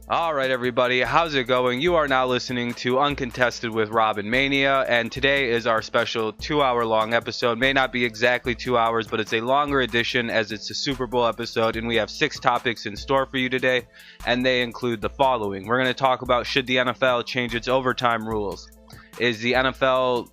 All right, everybody, how's it going? You are now listening to Uncontested with Rob and Mania, and today is our special 2-hour-long episode. May not be exactly 2 hours, but it's a longer edition as it's a Super Bowl episode, and we have 6 topics in store for you today, and they include the following. We're going to talk about should the NFL change its overtime rules? Should the NFL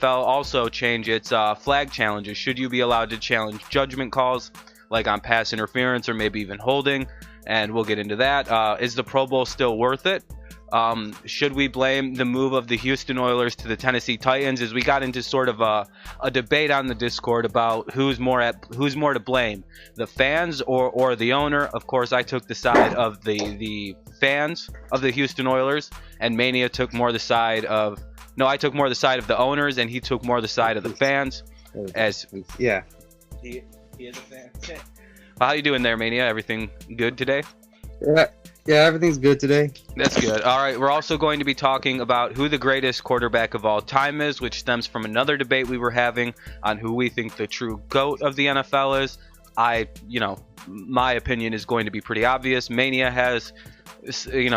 also change its flag challenges? Should you be allowed to challenge judgment calls, like on pass interference or maybe even holding? And we'll get into that. Is the Pro Bowl still worth it? Should we blame the move of the Houston Oilers to the Tennessee Titans? As we got into sort of a debate on the Discord about who's more to blame, the fans or the owner. Of course, I took the side of the fans of the Houston Oilers, and Mania took more the side of I took more the side of the owners, and he took more the side of the fans. Yeah, he is a fan. How you doing there, Mania? Everything good today? Yeah, everything's good today. That's good. All right, we're also going to be talking about who the greatest quarterback of all time is, which stems from another debate we were having on who we think the true GOAT of the NFL is. My opinion is going to be pretty obvious. Mania has,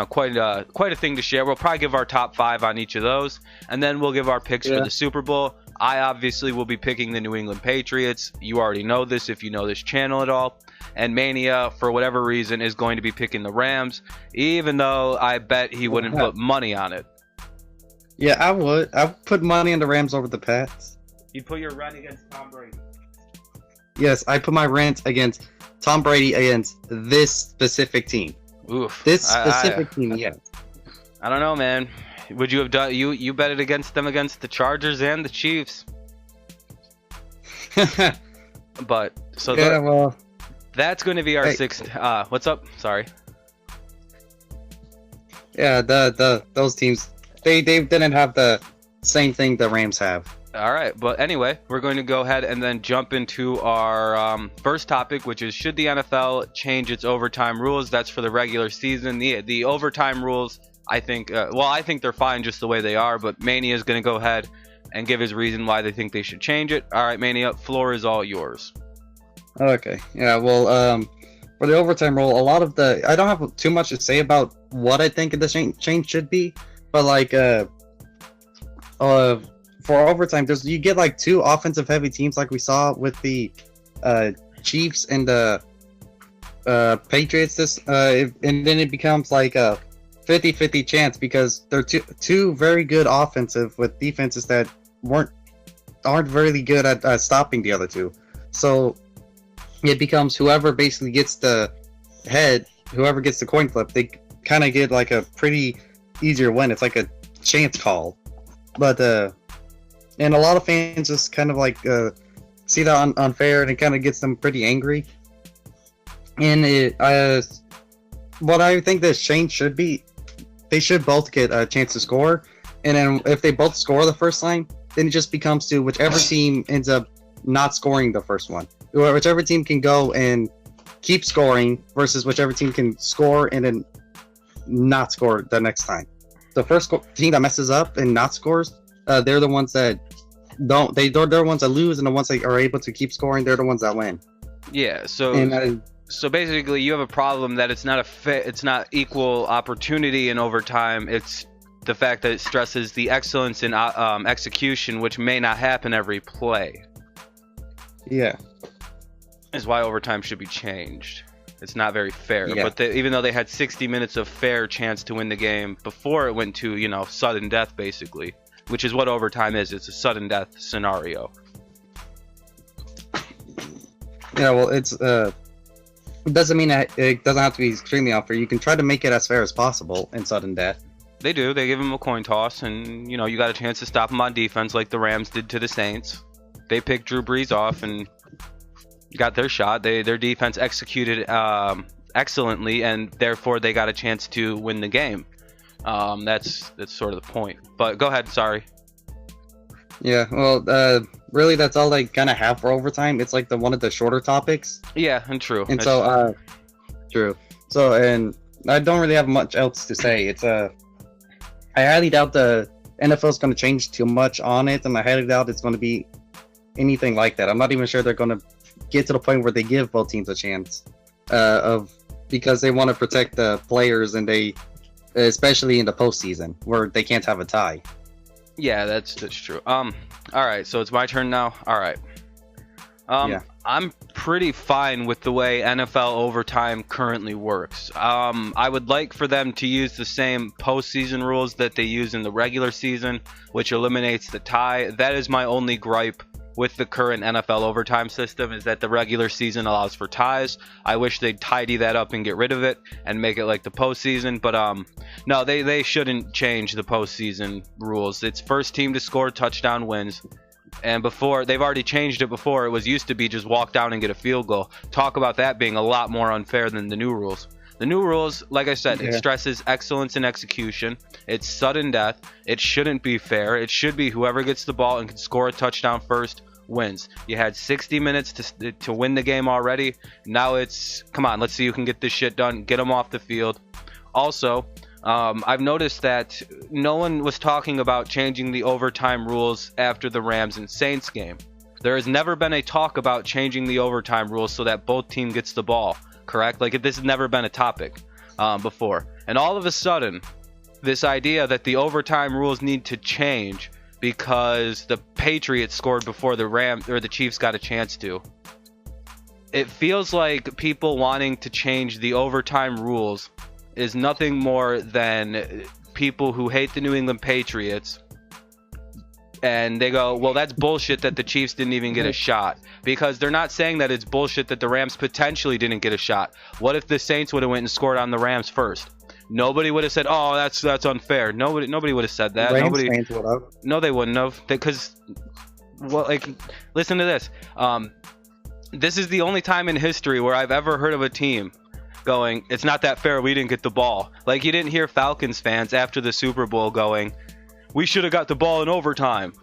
quite a thing to share. We'll probably give our top 5 on each of those, and then we'll give our picks for the Super Bowl. I obviously will be picking the New England Patriots. You already know this if you know this channel at all. And Mania, for whatever reason, is going to be picking the Rams, even though I bet he wouldn't put money on it. Yeah, I would. I would put money on the Rams over the Pats. You'd put your rent against Tom Brady. Yes, I put my rent against Tom Brady against this specific team. Oof. This specific team, yes. I don't know, man. Would you have done? You bet it against them against the Chargers and the Chiefs. But so that's going to be our sixth. What's up? Sorry. Yeah, those teams they didn't have the same thing the Rams have. All right, but anyway, we're going to go ahead and then jump into our first topic, which is should the NFL change its overtime rules? That's for the regular season. The overtime rules, I think, I think they're fine just the way they are, but Mania is going to go ahead and give his reason why they think they should change it. All right, Mania, floor is all yours. Okay, yeah, well, for the overtime rule, I don't have too much to say about what I think the change should be, but like, for overtime, you get like 2 offensive heavy teams like we saw with the Chiefs and the Patriots, and then it becomes like a 50-50 chance because they're two very good offensive with defenses that aren't really good at stopping the other two. So it becomes whoever basically gets the coin flip, they kind of get like a pretty easier win. It's like a chance call, but and a lot of fans just kind of like see that unfair, and it kind of gets them pretty angry. And what I think this change should be, they should both get a chance to score, and then if they both score the first time, then it just becomes to whichever team ends up not scoring the first one. Whichever team can go and keep scoring versus whichever team can score and then not score the next time. The first team that messes up and not scores, they're the ones that don't. They're the ones that lose, and the ones that are able to keep scoring, they're the ones that win. Yeah. So basically, you have a problem that it's not equal opportunity in overtime. It's the fact that it stresses the excellence in execution, which may not happen every play. Yeah. is why overtime should be changed. It's not very fair. Yeah. But even though they had 60 minutes of fair chance to win the game before it went to, you know, sudden death, basically, which is what overtime is. It's a sudden death scenario. Yeah, well, it doesn't mean that it doesn't have to be extremely unfair. You can try to make it as fair as possible in sudden death. They do. They give him a coin toss, and, you know, you got a chance to stop him on defense like the Rams did to the Saints. They picked Drew Brees off and got their shot. Their defense executed excellently, and therefore they got a chance to win the game. That's sort of the point. But go ahead. Sorry. Yeah, well, really, that's all they kind of have for overtime. It's like one of the shorter topics. Yeah, and true. And so, true. So, and I don't really have much else to say. It's I highly doubt the NFL is going to change too much on it, and I highly doubt it's going to be anything like that. I'm not even sure they're going to get to the point where they give both teams a chance, because they want to protect the players, and especially in the postseason where they can't have a tie. Yeah, that's true. All right, so it's my turn now. All right. Yeah. I'm pretty fine with the way NFL overtime currently works. I would like for them to use the same postseason rules that they use in the regular season, which eliminates the tie. That is my only gripe with the current NFL overtime system, is that the regular season allows for ties. I wish they'd tidy that up and get rid of it and make it like the postseason. But no, they shouldn't change the postseason rules. It's first team to score touchdown wins. And before, they've already changed it before. It used to be just walk down and get a field goal. Talk about that being a lot more unfair than the new rules. The new rules, like I said, It stresses excellence in execution. It's sudden death. It shouldn't be fair. It should be whoever gets the ball and can score a touchdown first wins. You had 60 minutes to win the game already. Now it's, come on, let's see who can get this shit done. Get them off the field. Also, I've noticed that no one was talking about changing the overtime rules after the Rams and Saints game. There has never been a talk about changing the overtime rules so that both team gets the ball, correct? Like, this has never been a topic before. And all of a sudden, this idea that the overtime rules need to change because the Patriots scored before the Rams or the Chiefs got a chance to. It feels like people wanting to change the overtime rules is nothing more than people who hate the New England Patriots, and they go, well, that's bullshit that the Chiefs didn't even get a shot, because they're not saying that it's bullshit that the Rams potentially didn't get a shot. What if the Saints would have went and scored on the Rams first? Nobody would have said, oh, that's unfair. Nobody would have said that. Fans would have. No, they wouldn't have, because, well, like, listen to this. This is the only time in history where I've ever heard of a team going, it's not that fair, we didn't get the ball. Like, you didn't hear Falcons fans after the Super Bowl going, we should have got the ball in overtime.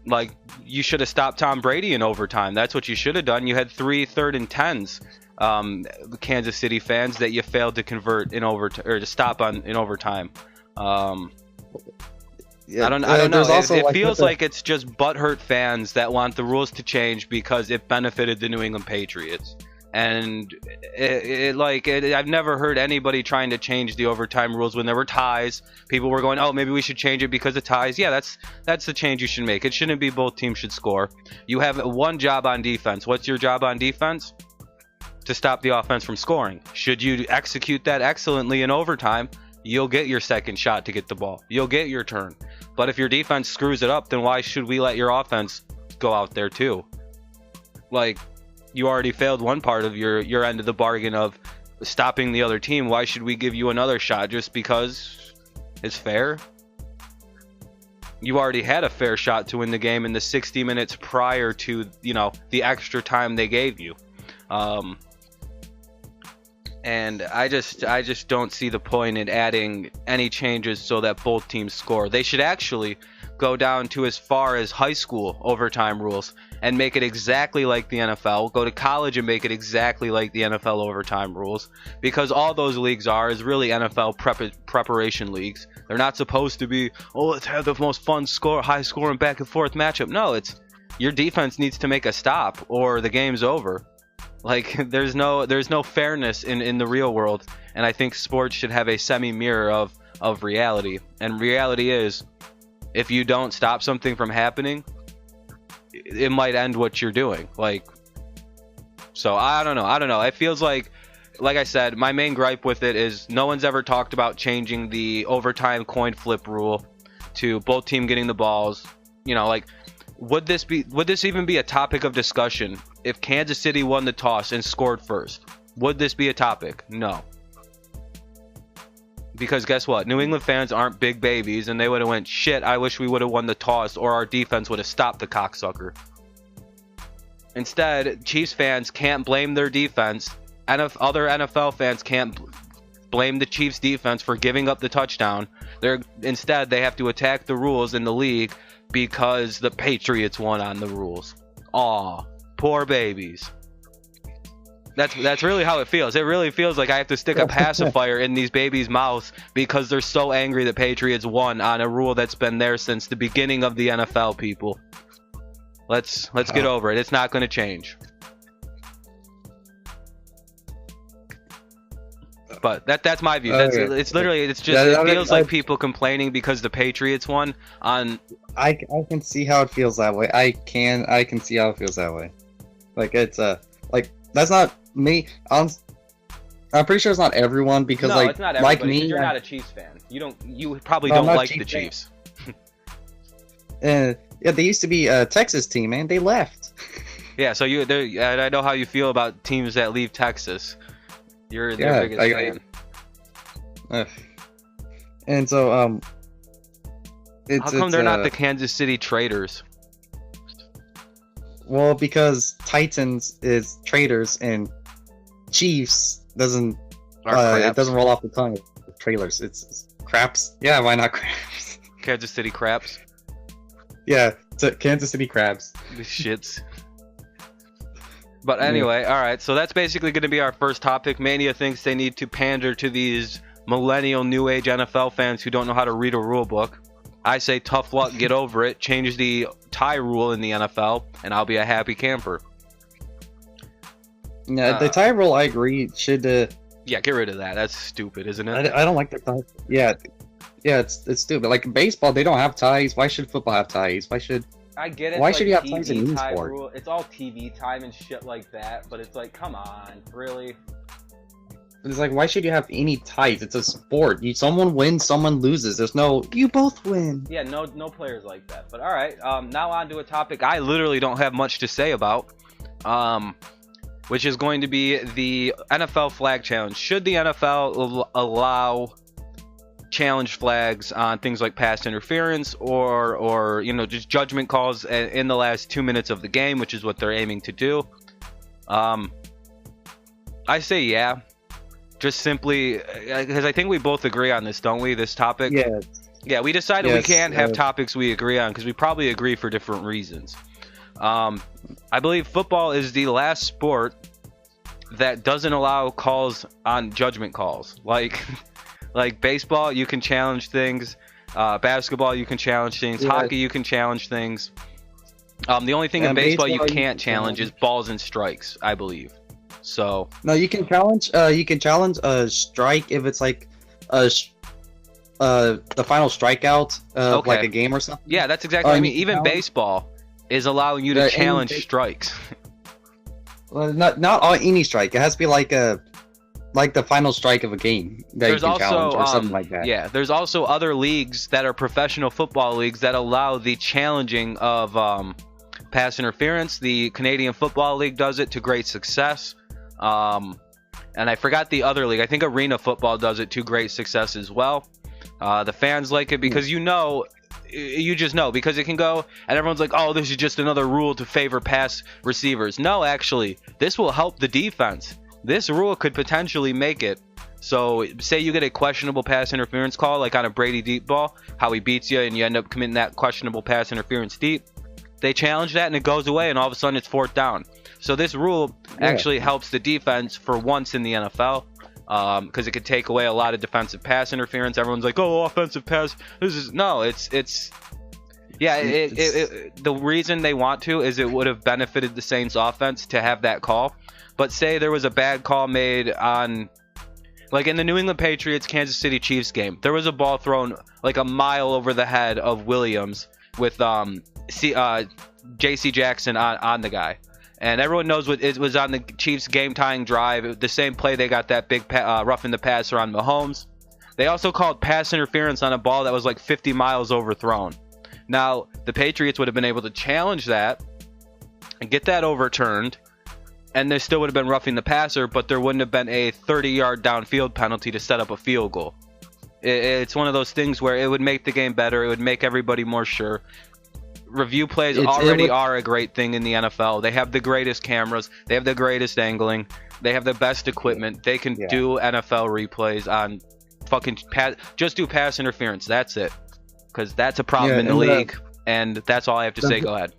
Like, you should have stopped Tom Brady in overtime. That's what you should have done. You had 3 3rd and 10s, Kansas City fans, that you failed to convert in overtime, or to stop on in overtime. Yeah, I don't know. It feels like it's just butthurt fans that want the rules to change because it benefited the New England Patriots. And I've never heard anybody trying to change the overtime rules when there were ties. People were going, oh, maybe we should change it because of ties. Yeah, that's the change you should make. It shouldn't be both teams should score. You have one job on defense. What's your job on defense? To stop the offense from scoring. Should you execute that excellently in overtime, you'll get your second shot to get the ball. You'll get your turn. But if your defense screws it up, then why should we let your offense go out there too? Like, you already failed one part of your end of the bargain of stopping the other team. Why should we give you another shot just because it's fair? You already had a fair shot to win the game in the 60 minutes prior to, the extra time they gave you. And I just don't see the point in adding any changes so that both teams score. They should actually go down to as far as high school overtime rules and make it exactly like the NFL. Go to college and make it exactly like the NFL overtime rules, because all those leagues is really NFL preparation leagues. They're not supposed to be, oh, let's have the most fun high scoring back and forth matchup. No, it's your defense needs to make a stop or the game's over. Like, there's no fairness in the real world, and I think sports should have a semi-mirror of reality. And reality is, if you don't stop something from happening, it might end what you're doing. Like, so I don't know. It feels like I said, my main gripe with it is no one's ever talked about changing the overtime coin flip rule to both team getting the balls. You know, like, would this even be a topic of discussion if Kansas City won the toss and scored first? Would this be a topic? No. Because guess what? New England fans aren't big babies, and they would have went, shit, I wish we would have won the toss, or our defense would have stopped the cocksucker. Instead, Chiefs fans can't blame their defense. Other NFL fans can't blame the Chiefs defense for giving up the touchdown. Instead, they have to attack the rules in the league because the Patriots won on the rules. Aw, poor babies. That's really how it feels. It really feels like I have to stick a pacifier in these babies' mouths because they're so angry the Patriots won on a rule that's been there since the beginning of the NFL, people. Let's get over it. It's not going to change. But that's my view. It's just it feels like people complaining because the Patriots won on. I can see how it feels that way. I can see how it feels that way. Like, it's like, that's not me. I'm pretty sure it's not everyone, because no, like, it's not like me, you're not a Chiefs fan. You probably don't like the Chiefs. Yeah, they used to be a Texas team, man. They left. Yeah, so I know how you feel about teams that leave Texas. You're their biggest fan. And so how come they're not the Kansas City Traitors? Well, because Titans is traitors and Chiefs doesn't it doesn't roll off the tongue. Trailers. It's craps. Yeah, why not craps? Kansas City Craps. Yeah, Kansas City Crabs. The shits. But anyway, alright, so that's basically going to be our first topic. Mania thinks they need to pander to these millennial new age NFL fans who don't know how to read a rule book. I say tough luck, get over it, change the tie rule in the NFL, and I'll be a happy camper. Yeah, the tie rule, I agree, should... yeah, get rid of that. That's stupid, isn't it? I don't like the tie. Yeah, it's stupid. Like, baseball, they don't have ties. Why should football have ties? I get it. Why should you have ties in any sport? Rule. It's all TV time and shit like that, but it's like, come on, really? It's like, why should you have any ties? It's a sport. Someone wins, someone loses. There's no, you both win. Yeah, no players like that. But all right, now on to a topic I literally don't have much to say about, which is going to be the NFL flag challenge. Should the NFL allow challenge flags on things like pass interference or just judgment calls in the last 2 minutes of the game, which is what they're aiming to do? I say yeah. Just simply because I think we both agree on this, don't we? This topic. Yeah. We decided we can't have topics we agree on because we probably agree for different reasons. I believe football is the last sport that doesn't allow calls on judgment calls. Like baseball, you can challenge things. Basketball, you can challenge things. Yeah. Hockey, you can challenge things. The only thing in baseball you can't challenge is balls and strikes, I believe. So no, you can challenge. You can challenge a strike if it's like the final strikeout of like a game or something. Yeah, that's exactly. I mean, even baseball is allowing you to challenge strikes. Well, not on any strike. It has to be like the final strike of a game that you can challenge or something like that. Yeah, there's also other leagues that are professional football leagues that allow the challenging of pass interference. The Canadian Football League does it to great success. And I forgot the other league. I think Arena Football does it to great success as well. The fans like it because you just know, because it can go and everyone's like, oh, this is just another rule to favor pass receivers. No, actually, this will help the defense. This rule could potentially make it so, say you get a questionable pass interference call, like on a Brady deep ball, how he beats you and you end up committing that questionable pass interference deep. They challenge that and it goes away, and all of a sudden it's 4th down. So this rule actually helps the defense for once in the NFL, because it could take away a lot of defensive pass interference. Everyone's like, oh, offensive pass. The reason they want to is it would have benefited the Saints offense to have that call. But say there was a bad call made on, like in the New England Patriots Kansas City Chiefs game, there was a ball thrown like a mile over the head of Williams with J.C. Jackson on the guy. And everyone knows what it was on the Chiefs' game-tying drive. The same play, they got that big roughing the passer on Mahomes. They also called pass interference on a ball that was like 50 miles overthrown. Now, the Patriots would have been able to challenge that and get that overturned, and they still would have been roughing the passer, but there wouldn't have been a 30-yard downfield penalty to set up a field goal. It's one of those things where it would make the game better. It would make everybody more sure. Review plays already are a great thing in the NFL. They have the greatest cameras. They have the greatest angling. They have the best equipment. They can do NFL replays on fucking just do pass interference. That's it. Because that's a problem in the league. And that's all I have to say. Go ahead.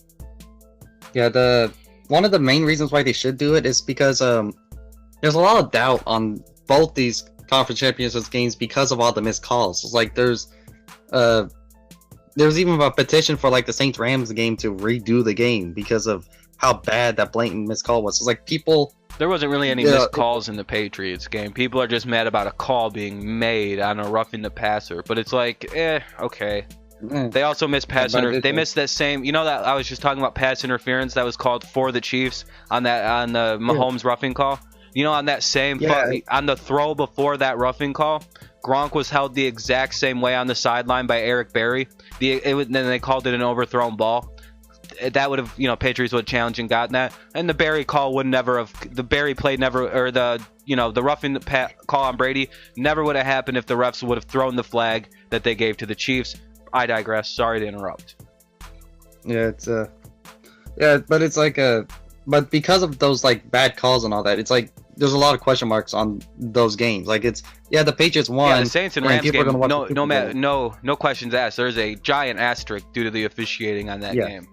Yeah, one of the main reasons why they should do it is because there's a lot of doubt on both these conference championships games because of all the missed calls. It's like there's even a petition for like the Saints Rams game to redo the game because of how bad that blatant missed call was. It's like people. There wasn't really any missed calls in the Patriots game. People are just mad about a call being made on a roughing the passer. But it's like, okay. They also missed they missed that same. You know that I was just talking about pass interference that was called for the Chiefs on the Mahomes roughing call. You know, on that same on the throw before that roughing call, Gronk was held the exact same way on the sideline by Eric Berry. Then they called it an overthrown ball. That would have, Patriots would have challenged and gotten that. And the Berry call would never have, the Berry play never, or the roughing call on Brady never would have happened if the refs would have thrown the flag that they gave to the Chiefs. I digress. Sorry to interrupt. Yeah, but it's like but because of those like bad calls and all that, it's like there's a lot of question marks on those games. Like the Patriots won. Yeah, the Saints and Rams game. No questions asked. There's a giant asterisk due to the officiating on that game.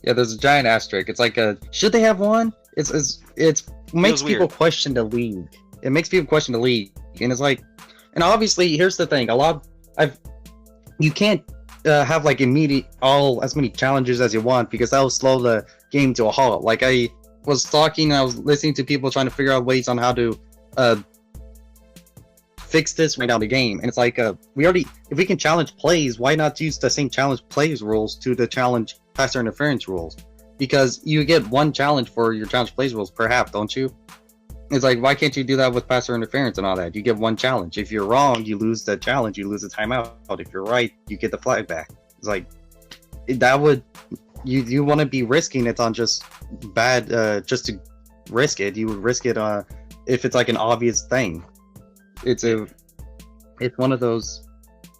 Yeah, there's a giant asterisk. It's like should they have won? It makes people question the league. It makes people question the league, and it's like, and obviously here's the thing: you can't have like as many challenges as you want because that will slow the game to a halt. Like I was listening to people trying to figure out ways on how to fix this right now in the game, and it's like if we can challenge plays, why not use the same challenge plays rules to the challenge passer interference rules? Because you get one challenge for your challenge plays rules per half, don't you? It's like, why can't you do that with passer interference and all that? You get one challenge. If you're wrong, you lose the challenge, you lose the timeout. If you're right, you get the flag back. It's like that would you want to be risking it on just bad just to risk it. You would risk it if it's like an obvious thing. It's one of those.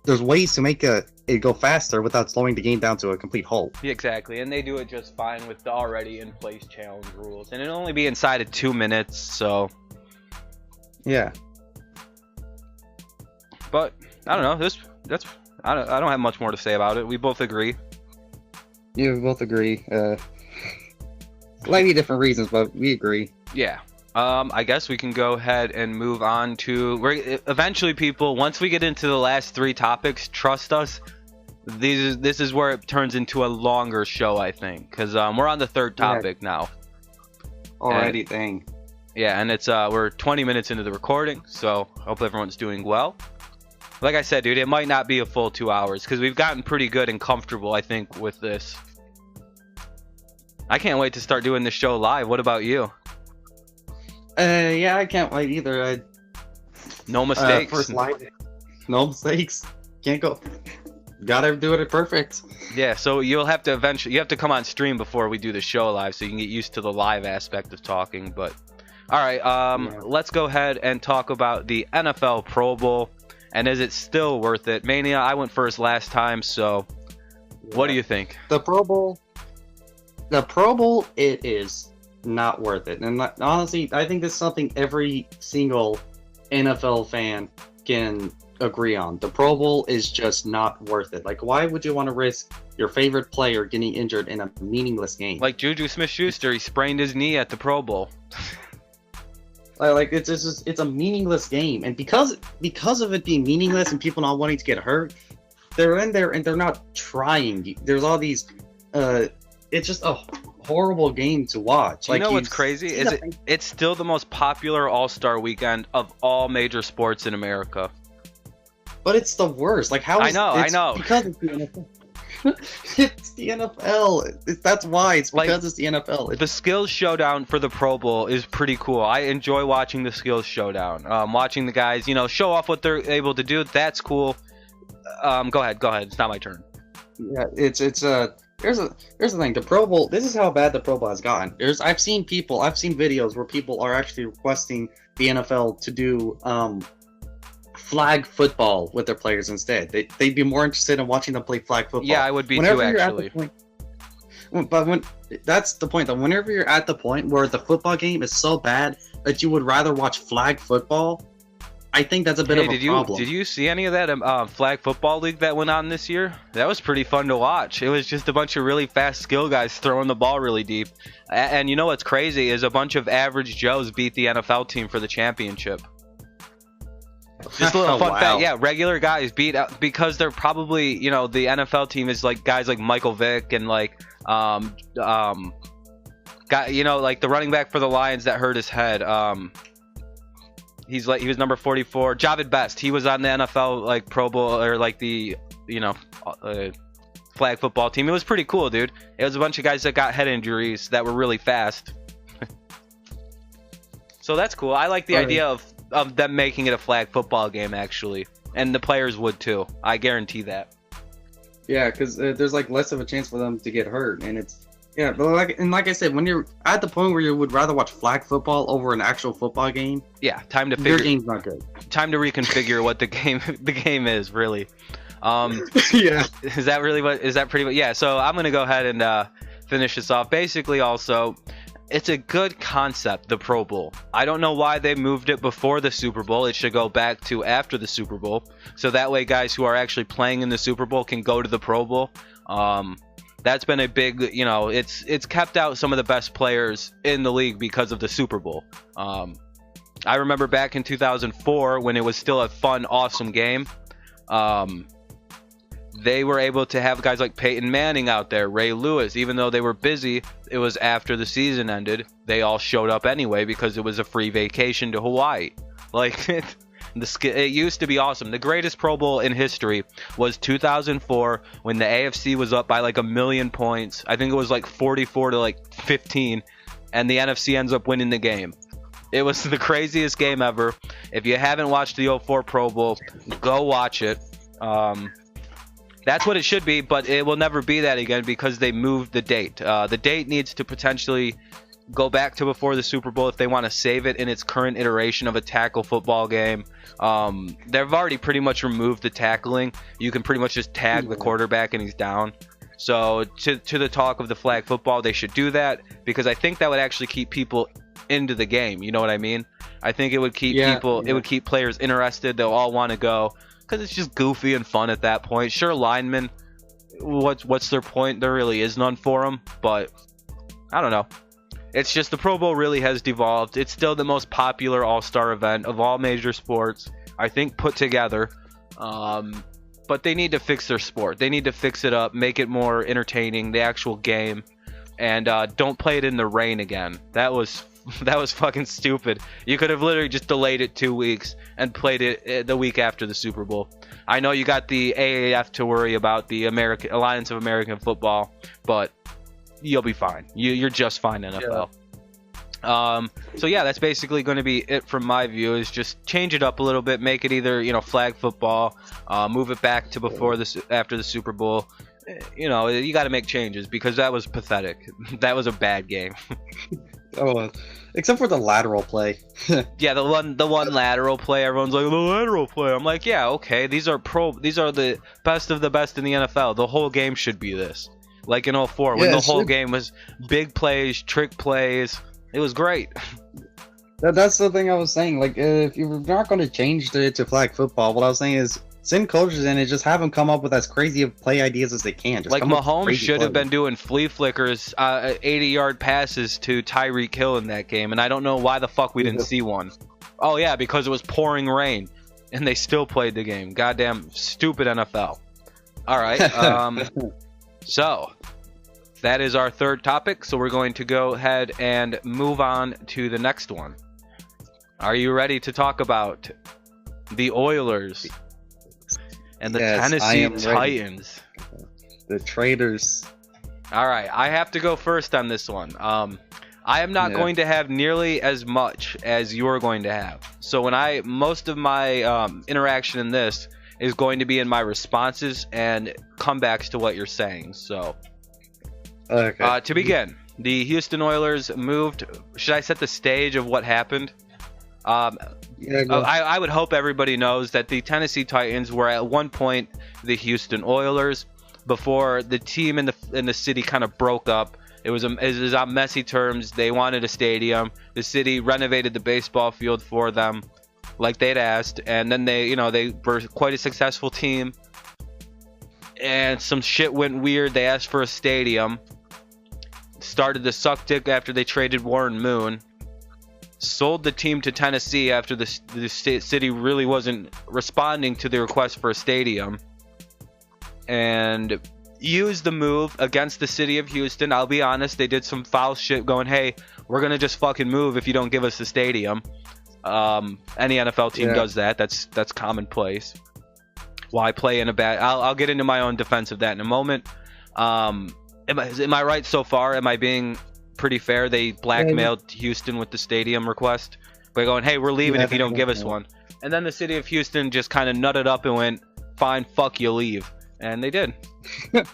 There's ways to make it go faster without slowing the game down to a complete halt. Yeah, exactly, and they do it just fine with the already in place challenge rules, and it'll only be inside of 2 minutes. So yeah. But I don't know. I don't have much more to say about it. We both agree. Yeah, we both agree. Slightly different reasons, but we agree. Yeah. I guess we can go ahead and move on to eventually, people. Once we get into the last 3 topics, trust us, this is where it turns into a longer show, I think, because we're on the 3rd topic now. Alrighty, dang. Yeah, and it's we're 20 minutes into the recording, so hope everyone's doing well. Like I said, dude, it might not be a full 2 hours because we've gotten pretty good and comfortable, I think, with this. I can't wait to start doing this show live. What about you? Yeah, I can't wait either. No mistakes. First live. No mistakes. Can't go. Gotta do it perfect. Yeah, so you'll have to you have to come on stream before we do the show live so you can get used to the live aspect of talking. But all right, let's go ahead and talk about the NFL Pro Bowl. And is it still worth it? Mania, I went first last time, so what do you think? The Pro Bowl, it is not worth it. And honestly, I think this is something every single NFL fan can agree on. The Pro Bowl is just not worth it. Like, why would you want to risk your favorite player getting injured in a meaningless game? Like Juju Smith-Schuster, he sprained his knee at the Pro Bowl. Like it's a meaningless game, and because of it being meaningless and people not wanting to get hurt, they're in there and they're not trying. There's all these. It's just a horrible game to watch. You know what's crazy is it's still the most popular All-Star weekend of all major sports in America. But it's the worst. Like how? I know. Because it's the NFL. It's the NFL. That's why. It's because it's the NFL. The skills showdown for the Pro Bowl is pretty cool. I enjoy watching the skills showdown. Watching the guys, show off what they're able to do. That's cool. Go ahead. It's not my turn. Yeah, here's the thing. The Pro Bowl. This is how bad the Pro Bowl has gotten. I've seen videos where people are actually requesting the NFL to do flag football with their players instead. They'd be more interested in watching them play flag football. Yeah, I would be too, actually. That's the point, though. Whenever you're at the point where the football game is so bad that you would rather watch flag football, I think that's a bit of a problem. Did you see any of that flag football league that went on this year? That was pretty fun to watch. It was just a bunch of really fast skill guys throwing the ball really deep. And you know what's crazy is a bunch of average Joes beat the NFL team for the championship. Just a little fun fact. Yeah, regular guys beat out because they're probably, the NFL team is like guys like Michael Vick and like like the running back for the Lions that hurt his head. He was number 44. Javid Best. He was on the NFL like Pro Bowl or like the flag football team. It was pretty cool, dude. It was a bunch of guys that got head injuries that were really fast. So that's cool. I like the idea of them making it a flag football game, actually, and the players would too. I guarantee that. Yeah, because there's like less of a chance for them to get hurt, and but like I said, when you're at the point where you would rather watch flag football over an actual football game, yeah, time to figure your game's not good. Time to reconfigure what the game is really. Yeah, is that pretty much? Yeah, so I'm gonna go ahead and finish this off. Basically, also, it's a good concept, the Pro Bowl. I don't know why they moved it before the Super Bowl. It should go back to after the Super Bowl. So that way guys who are actually playing in the Super Bowl can go to the Pro Bowl. That's been a big, it's kept out some of the best players in the league because of the Super Bowl. I remember back in 2004 when it was still a fun, awesome game. They were able to have guys like Peyton Manning out there, Ray Lewis. Even though they were busy, it was after the season ended. They all showed up anyway because it was a free vacation to Hawaii. Like, it used to be awesome. The greatest Pro Bowl in history was 2004 when the AFC was up by like 1 million points. I think it was like 44 to like 15, and the NFC ends up winning the game. It was the craziest game ever. If you haven't watched the 04 Pro Bowl, go watch it. That's what it should be, but it will never be that again because they moved the date. The date needs to potentially go back to before the Super Bowl if they want to save it in its current iteration of a tackle football game. They've already pretty much removed the tackling. You can pretty much just tag the quarterback and he's down. So to the talk of the flag football, they should do that because I think that would actually keep people into the game. You know what I mean? I think it would keep it would keep players interested. They'll all want to go. Because it's just goofy and fun at that point. Sure, linemen, what's their point? There really is none for them, but I don't know. It's just the Pro Bowl really has devolved. It's still the most popular all-star event of all major sports, I think, put together. But they need to fix their sport. They need to fix it up, make it more entertaining, the actual game, and don't play it in the rain again. That was fucking stupid. You could have literally just delayed it 2 weeks and played it the week after the Super Bowl. I know you got the AAF to worry about, the Alliance of American Football, but you'll be fine. You're just fine, NFL. Yeah. So yeah, that's basically going to be it from my view. Is just change it up a little bit, make it either flag football, move it back to after the Super Bowl. You got to make changes because that was pathetic. That was a bad game. Oh, except for the lateral play. Yeah, the one lateral play. Everyone's like, the lateral play. I'm like, yeah, okay. These are the best of the best in the NFL. The whole game should be this. Like in 04, when the whole game was big plays, trick plays. It was great. That's the thing I was saying. Like, if you're not going to change it to flag football, what I was saying is send coaches in and just have them come up with as crazy of play ideas as they can. Just like Mahomes should have been doing flea flickers, 80-yard passes to Tyreek Hill in that game, and I don't know why the fuck we didn't see one. Oh yeah, because it was pouring rain, and they still played the game. Goddamn stupid NFL. All right, so that is our third topic. So we're going to go ahead and move on to the next one. Are you ready to talk about the Oilers and the Tennessee Titans? The traitors. All right, I have to go first on this one. I am not going to have nearly as much as you're going to have. So most of my interaction in this is going to be in my responses and comebacks to what you're saying. So, okay. To begin, the Houston Oilers moved. Should I set the stage of what happened? I would hope everybody knows that the Tennessee Titans were at one point the Houston Oilers before the team in the city kind of broke up. It was on messy terms. They wanted a stadium. The city renovated the baseball field for them, like they'd asked, and then they were quite a successful team. And some shit went weird. They asked for a stadium. Started to suck dick after they traded Warren Moon. Sold the team to Tennessee after the city really wasn't responding to the request for a stadium, and used the move against the city of Houston. I'll be honest, they did some foul shit going, hey, we're gonna just fucking move if you don't give us the stadium. Any NFL team does that. That's commonplace. Why play in a bad... I'll get into my own defense of that in a moment. Am I right so far? Am I being pretty fair? They blackmailed Houston with the stadium request by going, hey, we're leaving if you don't give us one. And then the city of Houston just kind of nutted up and went, fine, fuck you, leave. And they did. It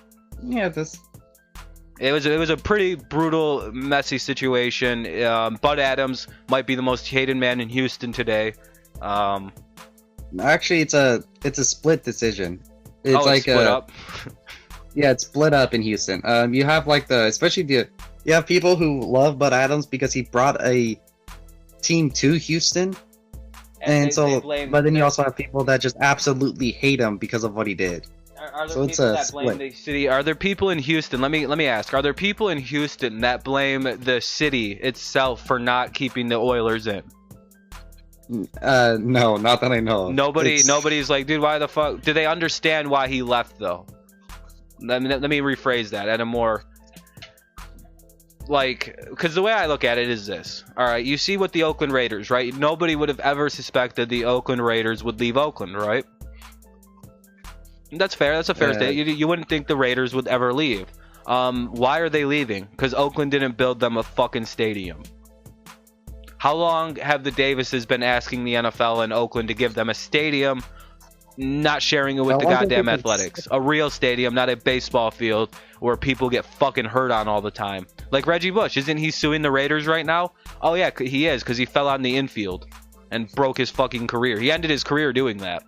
was a pretty brutal, messy situation. Bud Adams might be the most hated man in Houston today. Actually, it's a split decision. It's split up. Yeah, it's split up in Houston. You have you have people who love Bud Adams because he brought a team to Houston, but then you also have people that just absolutely hate him because of what he did. Are there people that blame the city? Are there people in Houston? Let me ask. Are there people in Houston that blame the city itself for not keeping the Oilers in? No, not that I know of. Nobody's like, dude, why the fuck? Do they understand why he left though? Let me rephrase that at a more because the way I look at it is this. All right, you see what the Oakland Raiders, right? Nobody would have ever suspected the Oakland Raiders would leave Oakland, right? That's fair. That's a fair statement. You wouldn't think the Raiders would ever leave. Why are they leaving? Because Oakland didn't build them a fucking stadium. How long have the Davises been asking the NFL and Oakland to give them a stadium, not sharing it with the goddamn Athletics? A real stadium, not a baseball field where people get fucking hurt on all the time. Like Reggie Bush, isn't he suing the Raiders right now? Oh yeah, he is, because he fell on the infield and broke his fucking career. He ended his career doing that.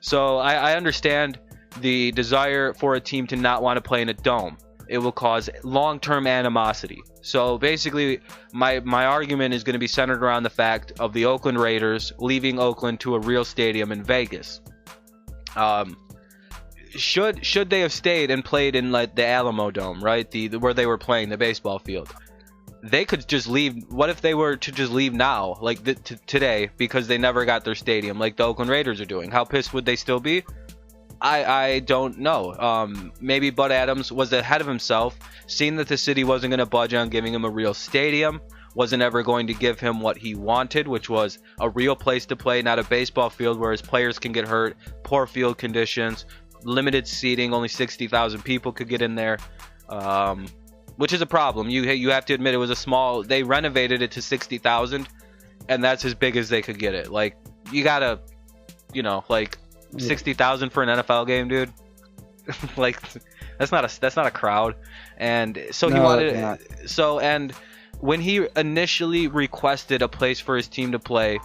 So I understand the desire for a team to not want to play in a dome. It will cause long-term animosity. So basically, my argument is going to be centered around the fact of the Oakland Raiders leaving Oakland to a real stadium in Vegas. Should they have stayed and played in like the Alamo Dome, right? Where they were playing the baseball field. They could just leave. What if they were to just leave now, like today, because they never got their stadium, like the Oakland Raiders are doing? How pissed would they still be? I don't know. Maybe Bud Adams was ahead of himself, seeing that the city wasn't going to budge on giving him a real stadium, wasn't ever going to give him what he wanted, which was a real place to play, not a baseball field where his players can get hurt, poor field conditions, limited seating, only 60,000 people could get in there. Which is a problem. You have to admit it was a small... They renovated it to 60,000, and that's as big as they could get it. Like, you gotta, 60,000 for an NFL game, dude. Like, that's not a crowd. And so he wanted... And when he initially requested a place for his team to play,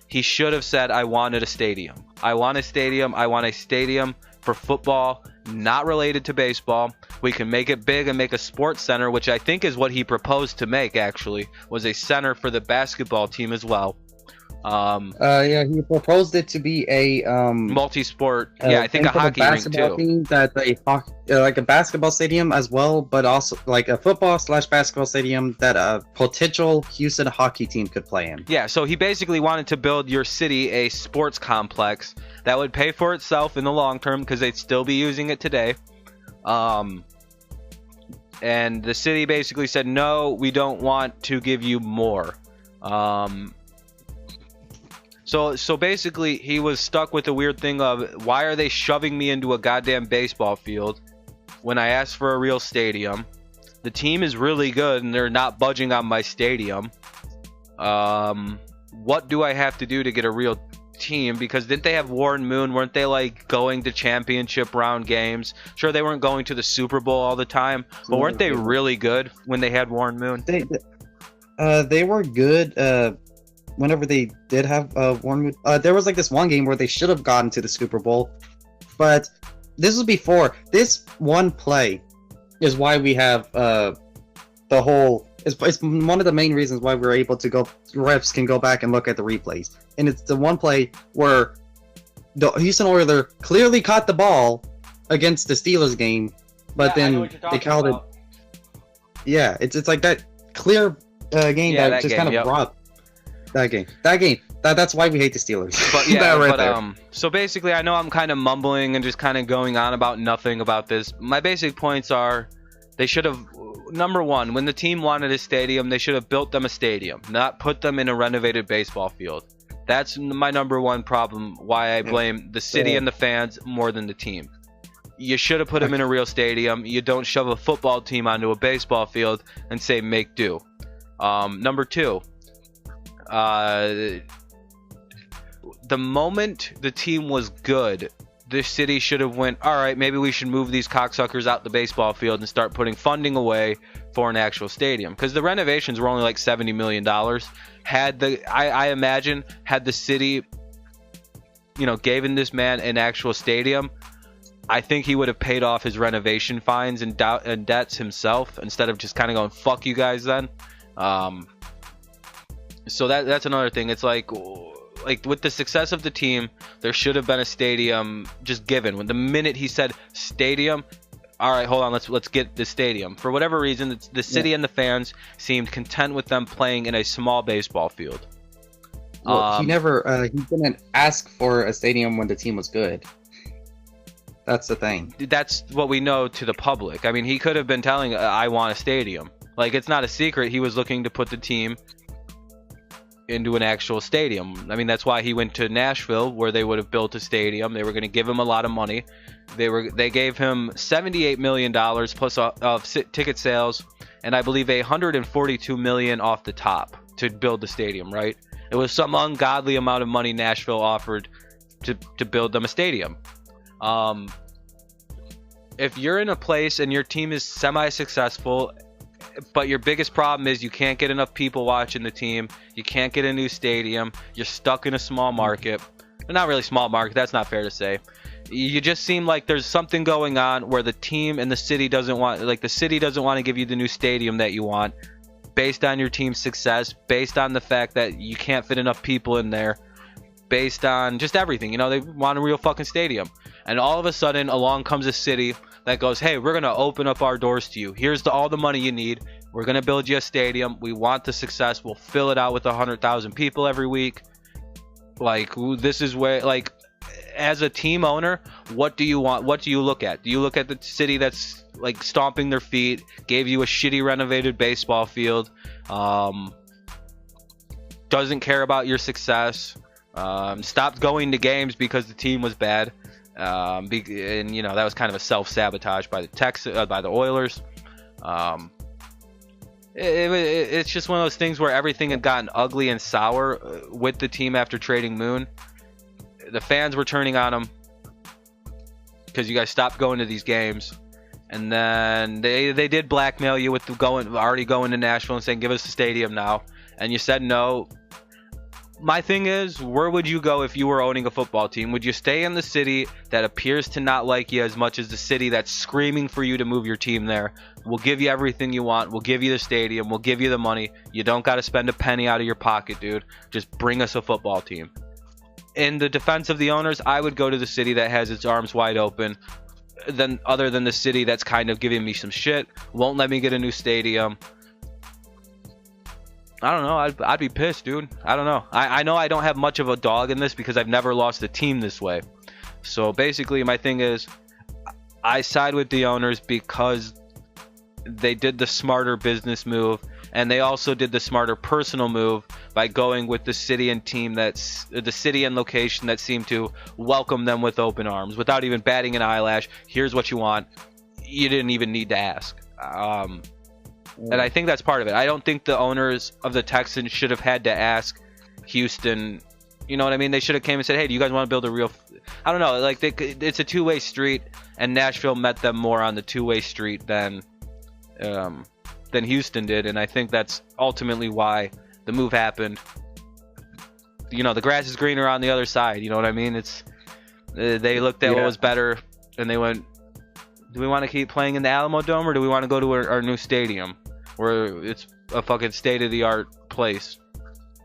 he should have said, I wanted a stadium. I want a stadium. I want a stadium for football, not related to baseball. We can make it big and make a sports center, which I think is what he proposed to make, actually, was a center for the basketball team as well. He proposed it to be a multi-sport. I think a hockey rink too. Team like a basketball stadium as well, but also like a football/basketball stadium that a potential Houston hockey team could play in. Yeah, so he basically wanted to build your city a sports complex that would pay for itself in the long term because they'd still be using it today. And the city basically said, no, we don't want to give you more. So basically, he was stuck with the weird thing of, why are they shoving me into a goddamn baseball field when I asked for a real stadium. The team is really good, and they're not budging on my stadium. What do I have to do to get a real team? Because didn't they have Warren Moon? Weren't they like going to championship round games? Sure, they weren't going to the Super Bowl all the time, but weren't they really good when they had Warren Moon? They were good whenever they did have Warren Moon. There was like this one game where they should have gotten to the Super Bowl, but this was before. This one play is why we have the whole. It's one of the main reasons why we're able to go. Refs can go back and look at the replays, and it's the one play where the Houston Oilers clearly caught the ball against the Steelers game, but then they called it. Yeah, it's like that clear game that just kind of brought that game. That's why we hate the Steelers. But yeah, so basically, I know I'm kind of mumbling and just kind of going on about nothing about this. My basic points are, they should have. Number one, when the team wanted a stadium, they should have built them a stadium, not put them in a renovated baseball field. That's my number one problem, why I blame the city and the fans more than the team. You should have put them in a real stadium. You don't shove a football team onto a baseball field and say make do. Number two, the moment the team was good, the city should have went, all right, maybe we should move these cocksuckers out the baseball field and start putting funding away for an actual stadium. Because the renovations were only like $70 million. I imagine, had the city, given this man an actual stadium, I think he would have paid off his renovation fines and debts himself, instead of just kind of going, fuck you guys then. So that's another thing. It's like with the success of the team, there should have been a stadium just given. When the minute he said stadium, all right, hold on, let's get the stadium. For whatever reason, the city and the fans seemed content with them playing in a small baseball field. Well, he didn't ask for a stadium when the team was good. That's the thing. That's what we know to the public. I mean, he could have been telling, I want a stadium. Like, it's not a secret. He was looking to put the team into an actual stadium. I mean, that's why he went to Nashville, where they would have built a stadium. They were going to give him a lot of money. They gave him $78 million plus of ticket sales, and I believe $142 million off the top to build the stadium, right? It was some ungodly amount of money Nashville offered to build them a stadium. If you're in a place and your team is semi-successful, but your biggest problem is you can't get enough people watching the team, you can't get a new stadium, you're stuck in a small market. Not really small market, that's not fair to say. You just seem like there's something going on where the team and the city doesn't want, the city doesn't want to give you the new stadium that you want, based on your team's success, based on the fact that you can't fit enough people in there, based on just everything. They want a real fucking stadium. And all of a sudden, along comes a city that goes, hey, we're going to open up our doors to you. Here's all the money you need. We're going to build you a stadium. We want the success. We'll fill it out with 100,000 people every week. This is where, as a team owner, what do you want? What do you look at? Do you look at the city that's, stomping their feet, gave you a shitty renovated baseball field, doesn't care about your success, stopped going to games because the team was bad? And that was kind of a self-sabotage by the Oilers. It's just one of those things where everything had gotten ugly and sour with the team after trading Moon. The fans were turning on him because you guys stopped going to these games, and then they did blackmail you with already going to Nashville and saying, give us the stadium now, and you said no. My thing is, where would you go if you were owning a football team? Would you stay in the city that appears to not like you as much as the city that's screaming for you to move your team there? We'll give you everything you want. We'll give you the stadium. We'll give you the money. You don't got to spend a penny out of your pocket, dude. Just bring us a football team. In the defense of the owners, I would go to the city that has its arms wide open, other than the city that's kind of giving me some shit, won't let me get a new stadium. I don't know. I'd be pissed, dude. I don't know. I know I don't have much of a dog in this because I've never lost a team this way. So basically, my thing is, I side with the owners because they did the smarter business move, and they also did the smarter personal move by going with the city and team the city and location that seemed to welcome them with open arms without even batting an eyelash. Here's what you want. you didn't even need to ask. And I think that's part of it. I don't think the owners of the Texans should have had to ask Houston. You know what I mean? They should have came and said, "Hey, do you guys want to build a real?" I don't know. Like it's a two-way street, and Nashville met them more on the two-way street than Houston did, and I think that's ultimately why the move happened. You know, the grass is greener on the other side. You know what I mean? It's they looked at what was better, and they went, "Do we want to keep playing in the Alamo Dome, or do we want to go to our new stadium, where it's a fucking state-of-the-art place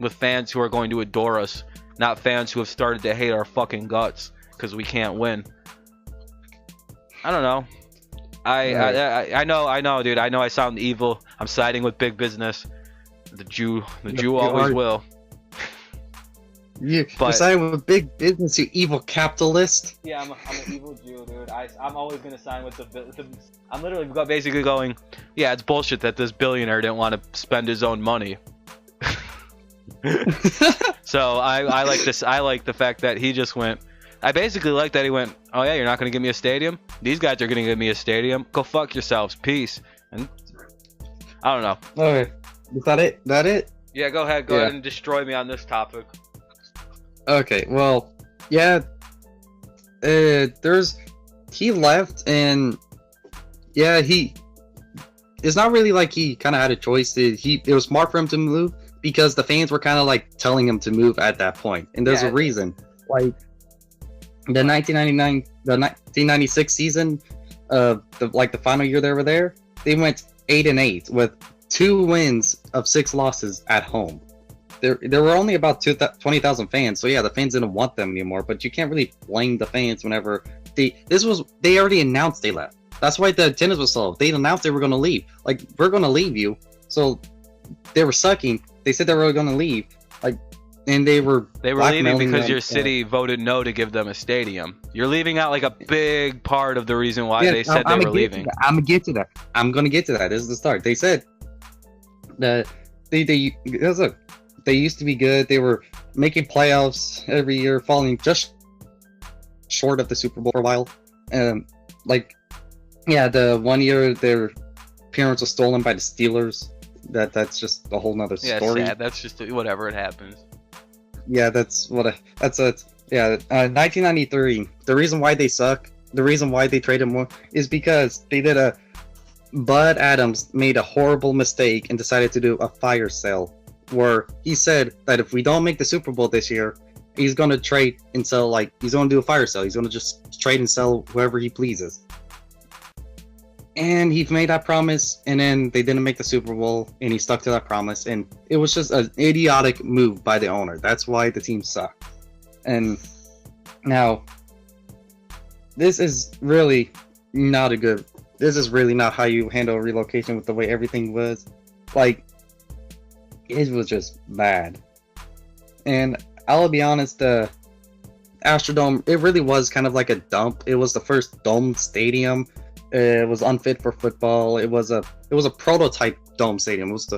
with fans who are going to adore us, not fans who have started to hate our fucking guts because we can't win?" I don't know. I know, dude. I know I sound evil. I'm siding with big business. The Jew always will. You're siding with big business, you evil capitalist. Yeah, I'm an evil Jew, dude. I'm always gonna sign with the. I'm literally basically going, yeah, it's bullshit that this billionaire didn't want to spend his own money. So I like this. I like the fact that he just went. I basically like that he went, "Oh yeah, you're not gonna give me a stadium? These guys are gonna give me a stadium. Go fuck yourselves. Peace." And I don't know. Okay, is that it? That it? Yeah, go ahead. Go ahead and destroy me on this topic. Okay, well, yeah. He left, and yeah, it's not really like he kind of had a choice. It was smart for him to move because the fans were kind of like telling him to move at that point, and there's a reason. Like the 1996 season, the final year they were there, they went 8-8 with 2 wins of 6 losses at home. There were only about 20,000 fans, so yeah, the fans didn't want them anymore. But you can't really blame the fans whenever they already announced they left. That's why the attendance was so low. They announced they were going to leave. Like, we're going to leave you. So they were sucking. They said they were going to leave. Like, and they were leaving because your city voted no to give them a stadium. You're leaving out like a big part of the reason why they said they were leaving. I'm gonna get to that. I'm gonna get to that. This is the start. They said that they used to be good. They were making playoffs every year, falling just short of the Super Bowl for a while. The 1 year their appearance was stolen by the Steelers. That's just a whole nother story. Yeah, sad. That's just whatever, it happens. Yeah, 1993. The reason why they suck, the reason why they traded more, is because Bud Adams made a horrible mistake and decided to do a fire sale, where he said that if we don't make the Super Bowl this year, he's going to trade and sell, he's going to do a fire sale. He's going to just trade and sell whoever he pleases. And he made that promise, and then they didn't make the Super Bowl, and he stuck to that promise, and it was just an idiotic move by the owner. That's why the team sucked. And now, this is really not how you handle a relocation with the way everything was. It was just bad. And I'll be honest, the Astrodome, it really was kind of like a dump. It was the first domed stadium. It was unfit for football. It was a prototype dome stadium. It was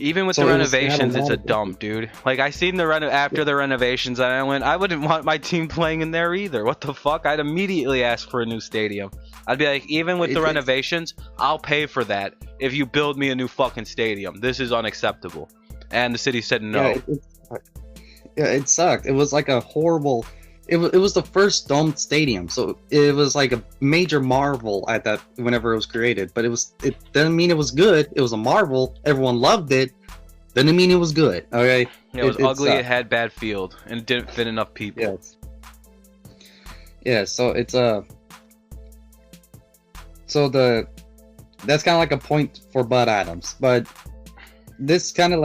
even with the renovations, it's a dump, dude. I seen after the renovations, and I went, I wouldn't want my team playing in there either. What the fuck? I'd immediately ask for a new stadium. I'd be like, even with the renovations, I'll pay for that if you build me a new fucking stadium. This is unacceptable. And the city said no. It sucked. It was like a horrible. It was the first domed stadium, so it was like a major marvel at that whenever it was created. But it didn't mean it was good. It was a marvel. Everyone loved it. Didn't mean it was good. Okay. It was ugly. It had bad field and didn't fit enough people. Yes. Yeah. So it's that's kind of like a point for Bud Adams, but this kind of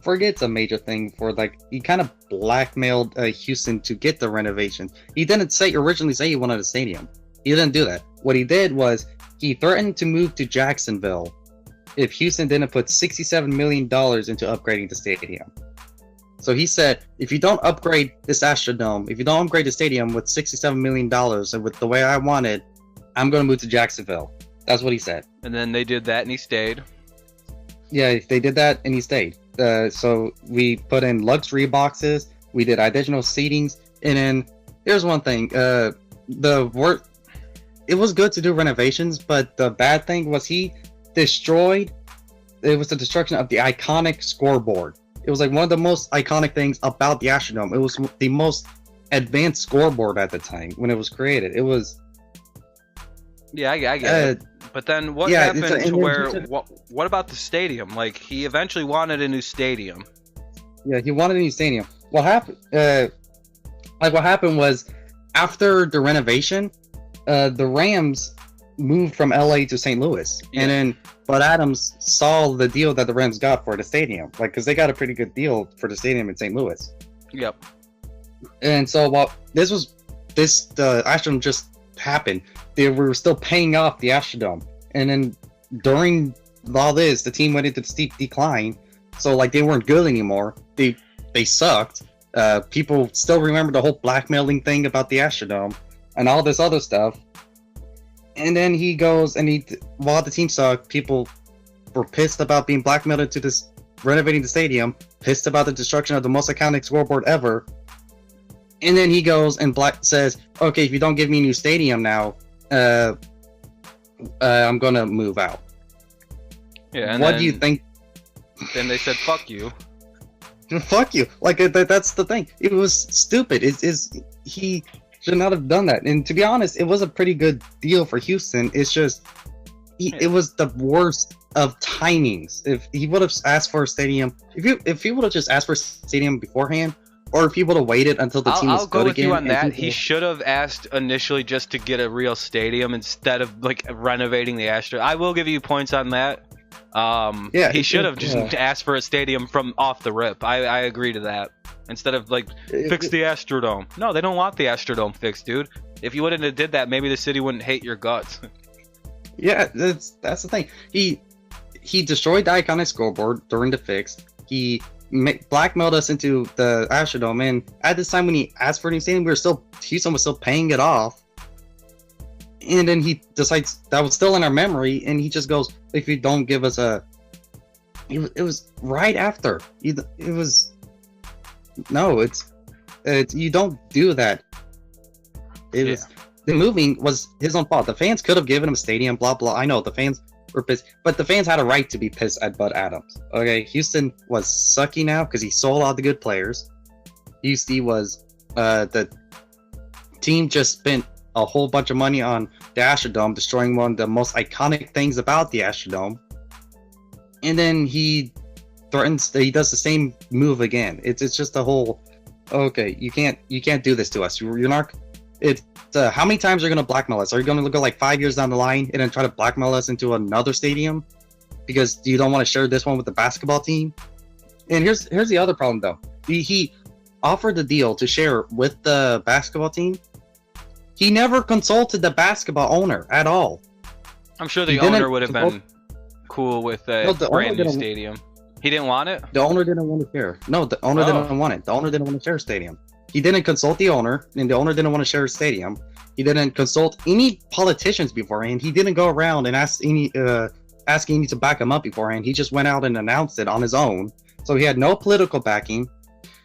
forgets a major thing for he kind of blackmailed Houston to get the renovation. He didn't originally say he wanted a stadium. He didn't do that. What he did was he threatened to move to Jacksonville if Houston didn't put $67 million into upgrading the stadium. So he said, if you don't upgrade this Astrodome, if you don't upgrade the stadium with $67 million and with the way I want it, I'm going to move to Jacksonville. That's what he said. And then they did that and he stayed. Yeah, they did that and he stayed. So we put in luxury boxes, we did additional seatings, and then here's one thing: it was good to do renovations, but the bad thing was he destroyed. It was the destruction of the iconic scoreboard. It was like one of the most iconic things about the Astrodome. It was the most advanced scoreboard at the time when it was created. It was. Yeah, I get it. But then what happened to where? What about the stadium? Like he eventually wanted a new stadium. Yeah, he wanted a new stadium. What happened? What happened was after the renovation, the Rams moved from LA to St. Louis, and then Bud Adams saw the deal that the Rams got for the stadium, because they got a pretty good deal for the stadium in St. Louis. Yep. And so while the Astrodome just happened, they were still paying off the Astrodome, and then during all this, the team went into the steep decline. So like they weren't good anymore. They sucked. People still remember the whole blackmailing thing about the Astrodome and all this other stuff. And then he goes and while the team sucked, people were pissed about being blackmailed into this renovating the stadium, pissed about the destruction of the most iconic scoreboard ever. And then he goes and says, "Okay, if you don't give me a new stadium now, I'm gonna move out." Yeah. And what do you think? Then they said, "Fuck you." Fuck you! Like that's the thing. It was stupid. He should not have done that. And to be honest, it was a pretty good deal for Houston. It's just it was the worst of timings. If he would have asked for a stadium, if he would have just asked for a stadium beforehand, or if he would have waited until the team was good again. I'll go with you on that. He should have asked initially just to get a real stadium instead of like renovating the Astro. I will give you points on that. He should have just asked for a stadium from off the rip. I agree to that. Instead of like fix the Astrodome. No, they don't want the Astrodome fixed, dude. If you wouldn't have did that, maybe the city wouldn't hate your guts. Yeah, that's the thing. He destroyed the iconic scoreboard during the fix. He blackmailed us into the Astrodome, and at this time when he asked for a new stadium, Houston was still paying it off. And then he decides that was still in our memory, and he just goes, "If you don't give us a," it was right after. It was you don't do that. The moving was his own fault. The fans could have given him a stadium, blah blah. I know the fans were pissed, but the fans had a right to be pissed at Bud Adams. Okay, Houston was sucky now because he sold all the good players. Houston was the team just spent a whole bunch of money on the Astrodome, destroying one of the most iconic things about the Astrodome. And then he does the same move again. It's just a whole, okay, you can't do this to us. You're not. It's how many times are you gonna blackmail us? Are you gonna go like 5 years down the line and then try to blackmail us into another stadium because you don't want to share this one with the basketball team? And here's the other problem though. He offered the deal to share with the basketball team. He never consulted the basketball owner at all. I'm sure the owner would have been cool with a brand new stadium. He didn't want it? The owner didn't want to share. No, the owner didn't want it. The owner didn't want to share a stadium. He didn't consult the owner, and the owner didn't want to share a stadium. He didn't consult any politicians beforehand. He didn't go around and ask any to back him up beforehand. He just went out and announced it on his own. So he had no political backing.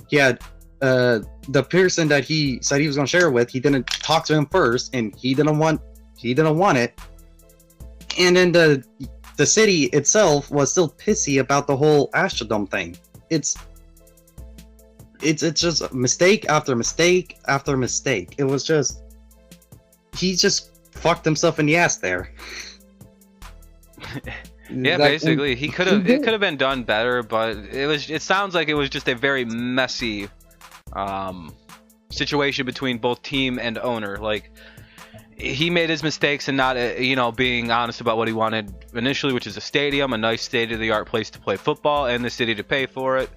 He had the person that he said he was going to share with. He didn't talk to him first, and he didn't want it. And then the city itself was still pissy about the whole Astrodome thing. It's just mistake after mistake after mistake. It was just he just fucked himself in the ass there. Yeah, basically, it could have been done better, but it sounds like it was just a very messy situation between both team and owner. Like he made his mistakes and not being honest about what he wanted initially, which is a stadium, a nice state-of-the-art place to play football, and the city to pay for it.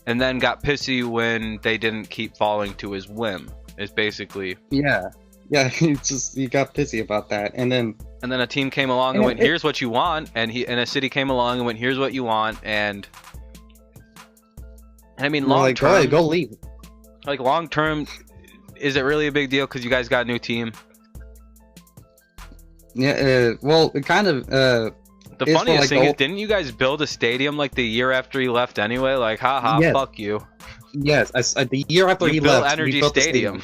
And then got pissy when they didn't keep falling to his whim. Is basically he got pissy about that, and then a team came along and went, "Here's what you want," and a city came along and went, "Here's what you want," and I mean, long term, go leave. Like long term, is it really a big deal because you guys got a new team? Yeah, well, it kind of. The funniest thing is, didn't you guys build a stadium like the year after he left anyway? Like, haha, yes. Fuck you. Yes, the year after he left, Energy Stadium.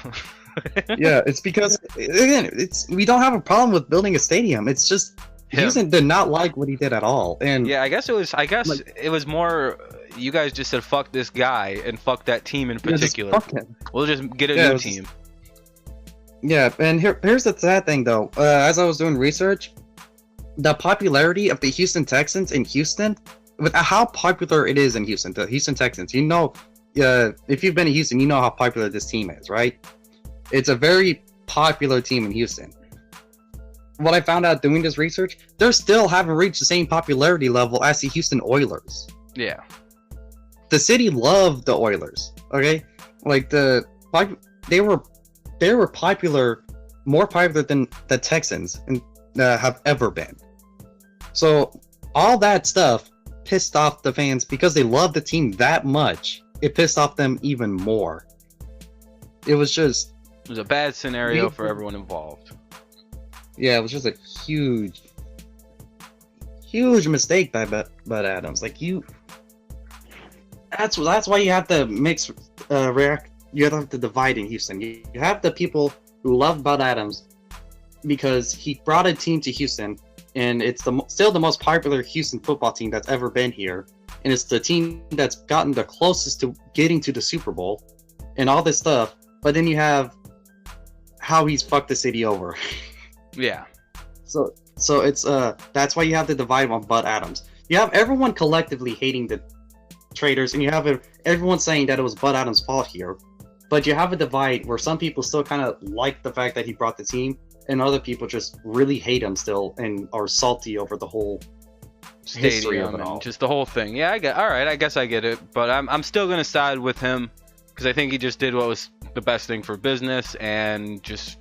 Yeah, it's because again, we don't have a problem with building a stadium. It's just Houston did not like what he did at all. And yeah, I guess it was more. You guys just said fuck this guy and fuck that team in particular. Just fuck him. We'll just get a new team. Yeah, and here's the sad thing though. As I was doing research, the popularity of the Houston Texans in Houston, with how popular it is in Houston, the Houston Texans. You know, if you've been to Houston, you know how popular this team is, right? It's a very popular team in Houston. What I found out doing this research, they still haven't reached the same popularity level as the Houston Oilers. Yeah. The city loved the Oilers. Okay, like they were popular, more popular than the Texans have ever been. So all that stuff pissed off the fans because they loved the team that much. It pissed off them even more. It was a bad scenario for everyone involved. Yeah, it was just a huge mistake by Bud Adams. Like that's why you have to mix react. You have to divide in Houston. You have the people who love Bud Adams because he brought a team to Houston, and it's still the most popular Houston football team that's ever been here, and it's the team that's gotten the closest to getting to the Super Bowl, and all this stuff. But then you have how he's fucked the city over. Yeah. So it's that's why you have to divide on Bud Adams. You have everyone collectively hating the traders, and you have everyone saying that it was Bud Adams' fault here. But you have a divide where some people still kind of like the fact that he brought the team, and other people just really hate him still and are salty over the whole stadium and just the whole thing. Yeah, I guess I get it, but I'm still gonna side with him because I think he just did what was the best thing for business, and just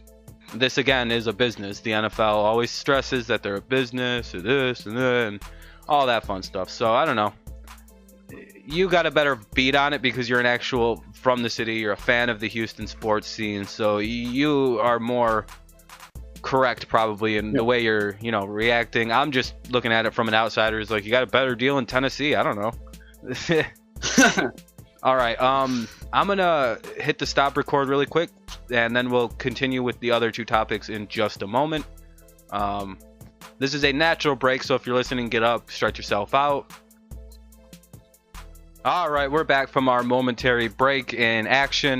this again is a business. The NFL always stresses that they're a business, or this and that, and all that fun stuff. So I don't know. You got a better beat on it because you're an actual from the city. You're a fan of the Houston sports scene, so you are more correct probably in the way you're, reacting. I'm just looking at it from an outsider's like, you got a better deal in Tennessee. I don't know. All right. I'm gonna hit the stop record really quick, and then we'll continue with the other two topics in just a moment. This is a natural break, so if you're listening, get up, stretch yourself out. All right, we're back from our momentary break in action.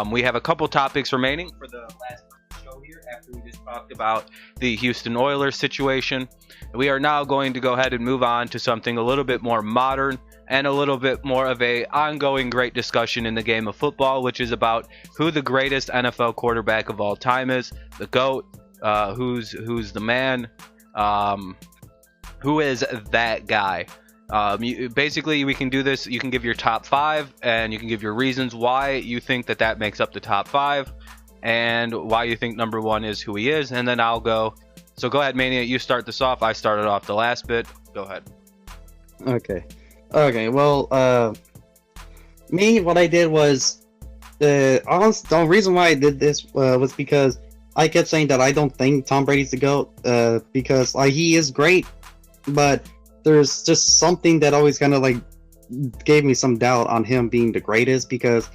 We have a couple topics remaining for the last show here after we just talked about the Houston Oilers situation. We are now going to go ahead and move on to something a little bit more modern and a little bit more of a ongoing great discussion in the game of football, which is about who the greatest NFL quarterback of all time is, the GOAT, who's the man, who is that guy. Basically, we can do this. You can give your top 5, and you can give your reasons why you think that makes up the top 5, and why you think number 1 is who he is, and then I'll go. So go ahead, Mania, you start this off. I started off the last bit. Go ahead. Okay, well, me, what I did was, the reason why I did this was because I kept saying that I don't think Tom Brady's the GOAT, because he is great, but there's just something that always kind of like gave me some doubt on him being the greatest, because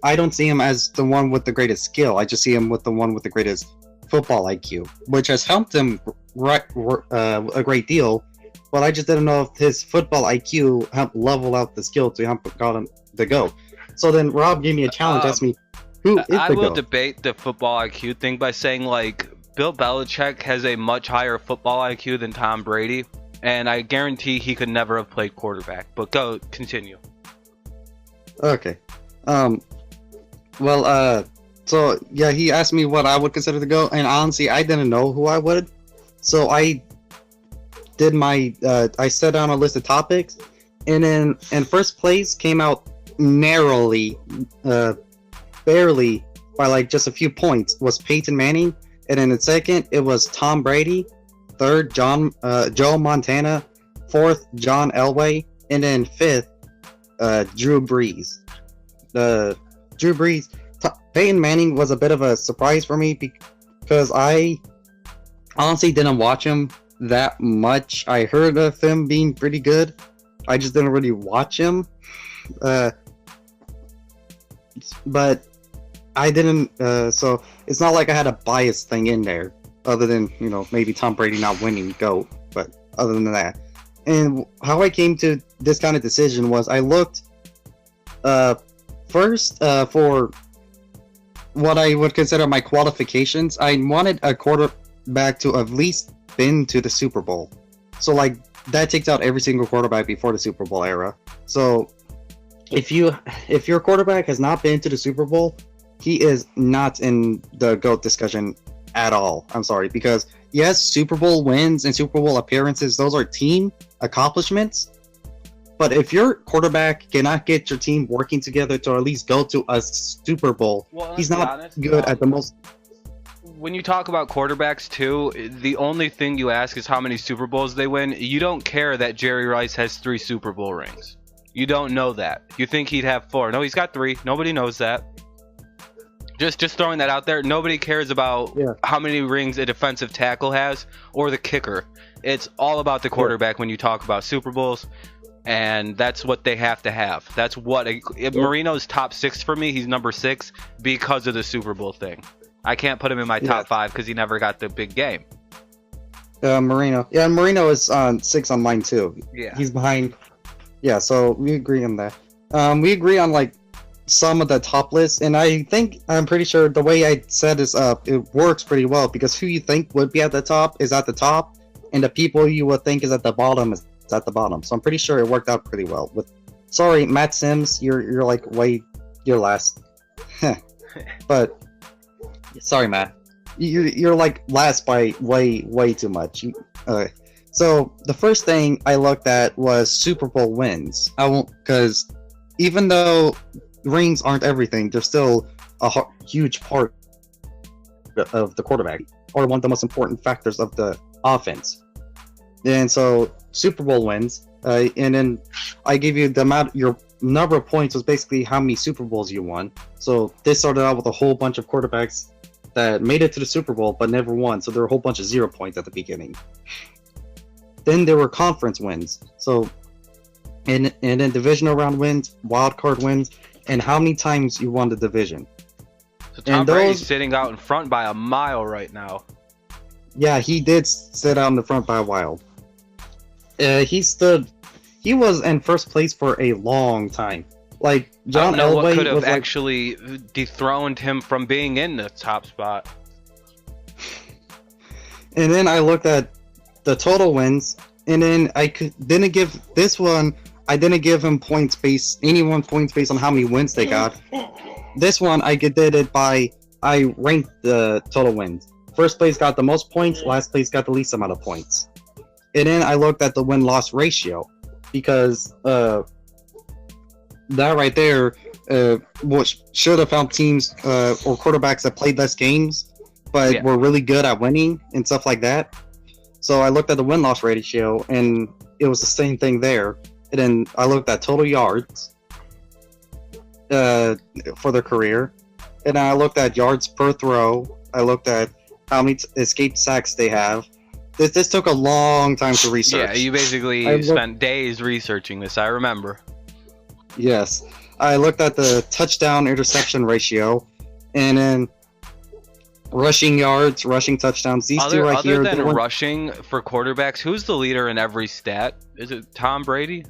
I don't see him as the one with the greatest skill. I just see him with the one with the greatest football IQ, which has helped him a great deal. But I just didn't know if his football IQ helped level out the skill to help got him the GOAT. So then Rob gave me a challenge, asked me, who is the GOAT? I will debate the football IQ thing by saying, like, Bill Belichick has a much higher football IQ than Tom Brady, and I guarantee he could never have played quarterback. But continue. Okay. So yeah, he asked me what I would consider the GOAT, and honestly, I didn't know who I would. So I did I set down a list of topics, and then in first place came out narrowly, barely by like just a few points, was Peyton Manning, and then in second it was Tom Brady, third Joe Montana, fourth John Elway, and then fifth Drew Brees. Peyton Manning was a bit of a surprise for me because I honestly didn't watch him that much. I heard of him being pretty good. I just didn't really watch him. But I didn't. So it's not like I had a bias thing in there, other than maybe Tom Brady not winning GOAT, but other than that. And how I came to this kind of decision was I looked first for what I would consider my qualifications. I wanted a quarterback to at least been to the Super Bowl. So like that takes out every single quarterback before the Super Bowl era. So if your quarterback has not been to the Super Bowl, he is not in the GOAT discussion at all. I'm sorry, because yes, Super Bowl wins and Super Bowl appearances, those are team accomplishments. But if your quarterback cannot get your team working together to at least go to a Super Bowl, he's not good at the most. When you talk about quarterbacks too, the only thing you ask is how many Super Bowls they win. You don't care that Jerry Rice has 3 Super Bowl rings. You don't know that. You think he'd have 4. No, he's got 3. Nobody knows that. Just throwing that out there. Nobody cares about how many rings a defensive tackle has or the kicker. It's all about the quarterback when you talk about Super Bowls, and that's what they have to have. That's what Marino's top 6 for me. He's number 6 because of the Super Bowl thing. I can't put him in my top 5 because he never got the big game. Marino. Yeah, Marino is on 6 on mine too. Yeah, he's behind. Yeah, so we agree on that. We agree on like some of the top lists, and I'm pretty sure the way I set this up, it works pretty well, because who you think would be at the top is at the top, and the people you would think is at the bottom is at the bottom. So I'm pretty sure it worked out pretty well. Sorry, Matt Sims, you're like you're last. But sorry, Matt, you're like last by way too much. So the first thing I looked at was Super Bowl wins. Because even though rings aren't everything, they're still a huge part of the quarterback, or one of the most important factors of the offense. And so Super Bowl wins, and then I gave you your number of points was basically how many Super Bowls you won. So this started out with a whole bunch of quarterbacks that made it to the Super Bowl but never won, so there were a whole bunch of 0 points at the beginning. Then there were conference wins, so and then divisional round wins, wild card wins, and how many times you won the division. So Tom Brady's sitting out in front by a mile right now. Yeah, he did sit out in the front by a while. He was in first place for a long time. Like John Elway what could have was actually dethroned him from being in the top spot. And then I looked at the total wins, and then I didn't give him points based on how many wins they got. This one I did it by I ranked the total wins. First place got the most points, last place got the least amount of points. And then I looked at the win-loss ratio, because that right there which should have found teams or quarterbacks that played less games but were really good at winning and stuff like that. So I looked at the win-loss ratio, and it was the same thing there. And then I looked at total yards for their career, and then I looked at yards per throw. I looked at how many escaped sacks they have. This took a long time to research. Yeah, you basically spent days researching this, I remember. Yes. I looked at the touchdown interception ratio, and then rushing yards, rushing touchdowns. These two right here. Other than rushing for quarterbacks, who's the leader in every stat? Is it Tom Brady?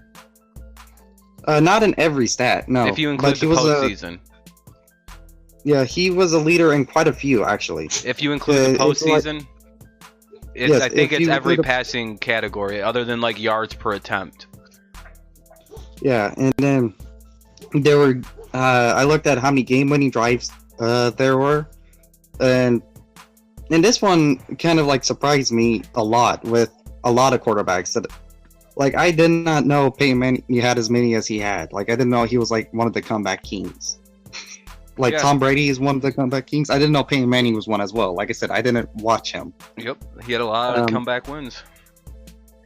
Not in every stat, no. If you include the postseason. Yeah, he was a leader in quite a few, actually. If you include the postseason, I think it's every passing category, other than like yards per attempt. Yeah, and then there were. I looked at how many game-winning drives there were, and this one kind of like surprised me a lot with a lot of quarterbacks. That, like, I did not know Peyton Manning had as many as he had. Like, I didn't know he was like one of the comeback kings. Like Tom Brady is one of the comeback kings. I didn't know Peyton Manning was one as well. Like I said, I didn't watch him. Yep, he had a lot of comeback wins.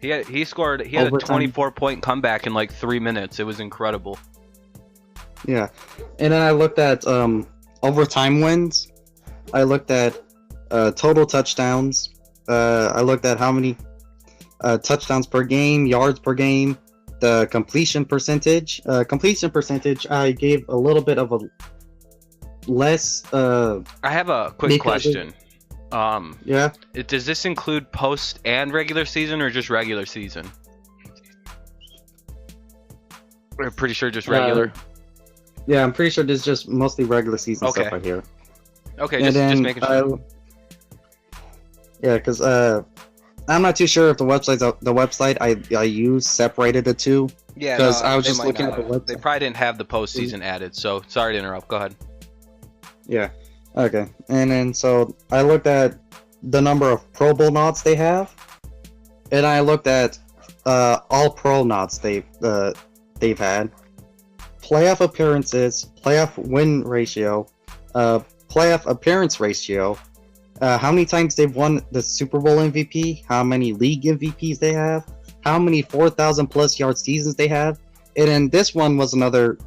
He had a 24-point comeback in like 3 minutes. It was incredible. Yeah, and then I looked at overtime wins. I looked at total touchdowns. I looked at how many touchdowns per game, yards per game, the completion percentage. Completion percentage, I gave a little bit of less. I have a quick question. Yeah. Does this include post and regular season, or just regular season? We're pretty sure just regular. Yeah, I'm pretty sure this is just mostly regular season stuff right here. Okay, just making sure. Yeah, because I'm not too sure if the website I use separated the two. Yeah, because I was just looking at the website. They probably didn't have the postseason added, so sorry to interrupt. Go ahead. Yeah. Okay. And then so I looked at the number of Pro Bowl nods they have, and I looked at all Pro nods they've had, playoff appearances, playoff win ratio, playoff appearance ratio, how many times they've won the Super Bowl MVP, how many league MVPs they have, how many 4,000 plus yard seasons they have. And then this one was another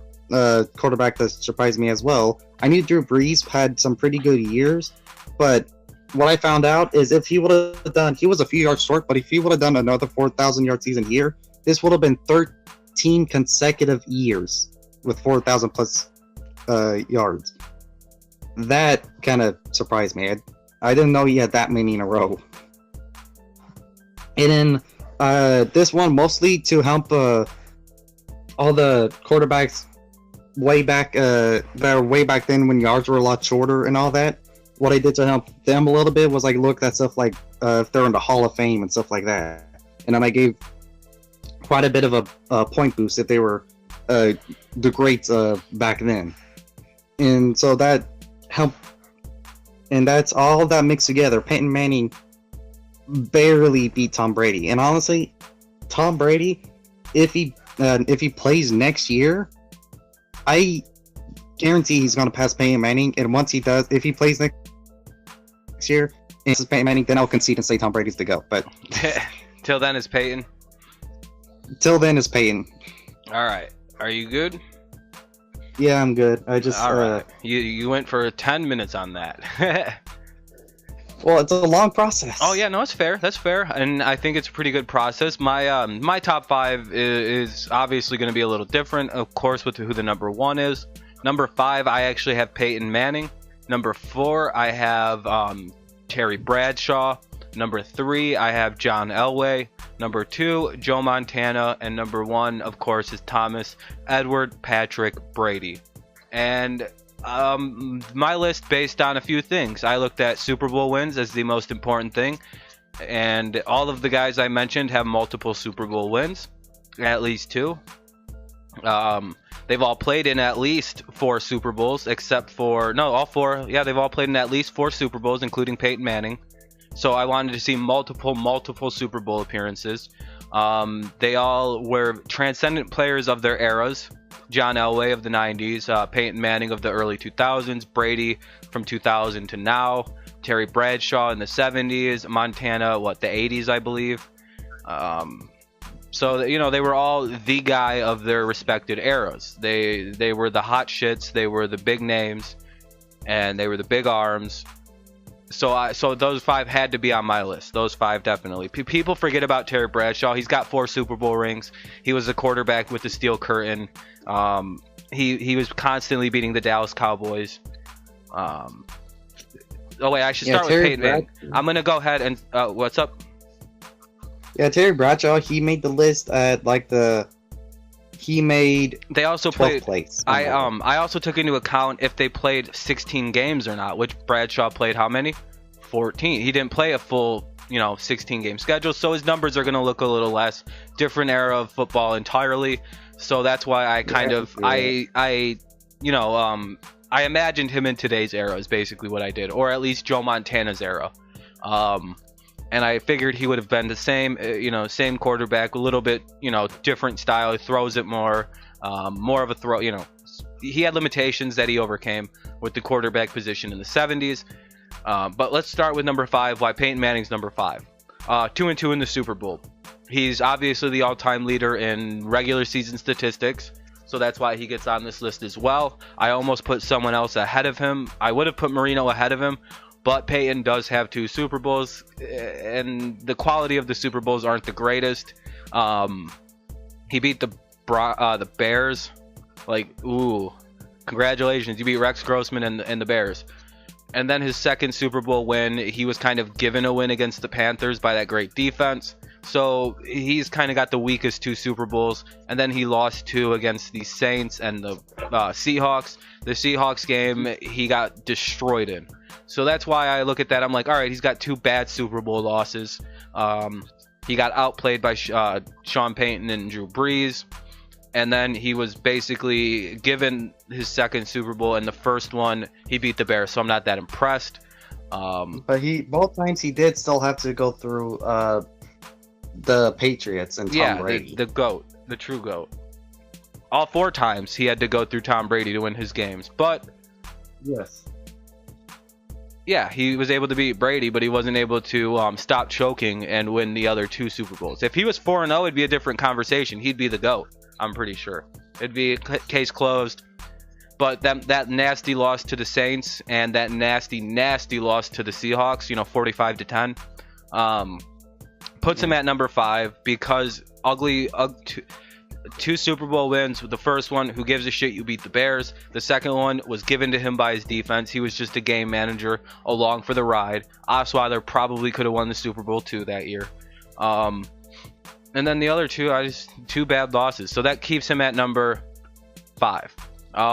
quarterback that surprised me as well. I knew Drew Brees had some pretty good years, but what I found out is if he would have done, he was a few yards short, but if he would have done another 4,000 yard season here, this would have been 13 consecutive years with 4,000 plus yards. That kind of surprised me. I didn't know he had that many in a row. And then this one mostly to help all the quarterbacks way back that were way back then when yards were a lot shorter and all that. What I did to help them a little bit was like look at stuff like if they're in the Hall of Fame and stuff like that. And then I gave quite a bit of a point boost if they were the greats back then. And so that helped. And that's all that mixed together. Peyton Manning barely beat Tom Brady. And honestly, Tom Brady, if he plays next year, I guarantee he's going to pass Peyton Manning. And once he does, if he plays next year and it's Peyton Manning, then I'll concede and say Tom Brady's the GOAT. But till then, it's Peyton. Till then, it's Peyton. All right. Are you good? Yeah, I'm good. I just all right. You went for 10 minutes on that. Well, it's a long process. Oh yeah, no, it's fair. That's fair, and I think it's a pretty good process. My my top 5 is obviously going to be a little different, of course, with who the number 1 is. Number 5, I actually have Peyton Manning. Number 4, I have Terry Bradshaw. Number 3, I have John Elway. Number 2, Joe Montana. And number 1, of course, is Thomas Edward Patrick Brady. And my list based on a few things. I looked at Super Bowl wins as the most important thing. And all of the guys I mentioned have multiple Super Bowl wins. At least 2. They've all played in at least 4 Super Bowls, except for... No, all 4. Yeah, they've all played in at least 4 Super Bowls, including Peyton Manning. So I wanted to see multiple Super Bowl appearances. They all were transcendent players of their eras. John Elway of the 90s, Peyton Manning of the early 2000s, Brady from 2000 to now, Terry Bradshaw in the 70s, Montana, the 80s, I believe. So, you know, they were all the guy of their respected eras. They were the hot shits, they were the big names, and they were the big arms. So those 5 had to be on my list. Those 5 definitely. People forget about Terry Bradshaw. He's got 4 Super Bowl rings. He was a quarterback with the steel curtain. He was constantly beating the Dallas Cowboys. Oh wait, I should start with Peyton Manning. I'm gonna go ahead and what's up? Yeah, Terry Bradshaw. He made the list at He made. They also played. Place. I also took into account if they played 16 games or not. Which Bradshaw played how many? 14. He didn't play a full 16 game schedule, so his numbers are going to look a little less. Different era of football entirely. So that's why I I imagined him in today's era is basically what I did, or at least Joe Montana's era. And I figured he would have been the same, same quarterback, a little bit, different style. He throws it more of a throw. He had limitations that he overcame with the quarterback position in the 70s. But let's start with number 5. Why Peyton Manning's number 5? 2-2 in the Super Bowl. He's obviously the all-time leader in regular season statistics, so that's why he gets on this list as well. I almost put someone else ahead of him. I would have put Marino ahead of him, but Peyton does have 2 Super Bowls, and the quality of the Super Bowls aren't the greatest. He beat the Bears. Congratulations, you beat Rex Grossman and the Bears. And then his second Super Bowl win, he was kind of given a win against the Panthers by that great defense. So he's kind of got the weakest 2 Super Bowls. And then he lost 2 against the Saints and the Seahawks. The Seahawks game, he got destroyed in. So that's why I look at that. I'm like, all right, he's got 2 bad Super Bowl losses. He got outplayed by Sean Payton and Drew Brees. And then he was basically given his second Super Bowl, and the first one he beat the Bears, so I'm not that impressed. But both times he did still have to go through the Patriots and Tom Brady. the GOAT, the true GOAT. All 4 times he had to go through Tom Brady to win his games. But yes, yeah, he was able to beat Brady, but he wasn't able to stop choking and win the other 2 Super Bowls. If he was 4-0, it'd be a different conversation. He'd be the GOAT. I'm pretty sure it'd be case closed. But that nasty loss to the Saints and that nasty loss to the Seahawks, 45-10, puts him at number 5 because two Super Bowl wins. The first one, who gives a shit, you beat the Bears. The second one was given to him by his defense. He was just a game manager along for the ride. Osweiler probably could have won the Super Bowl too that year. And then the other 2, 2 bad losses. So that keeps him at number 5.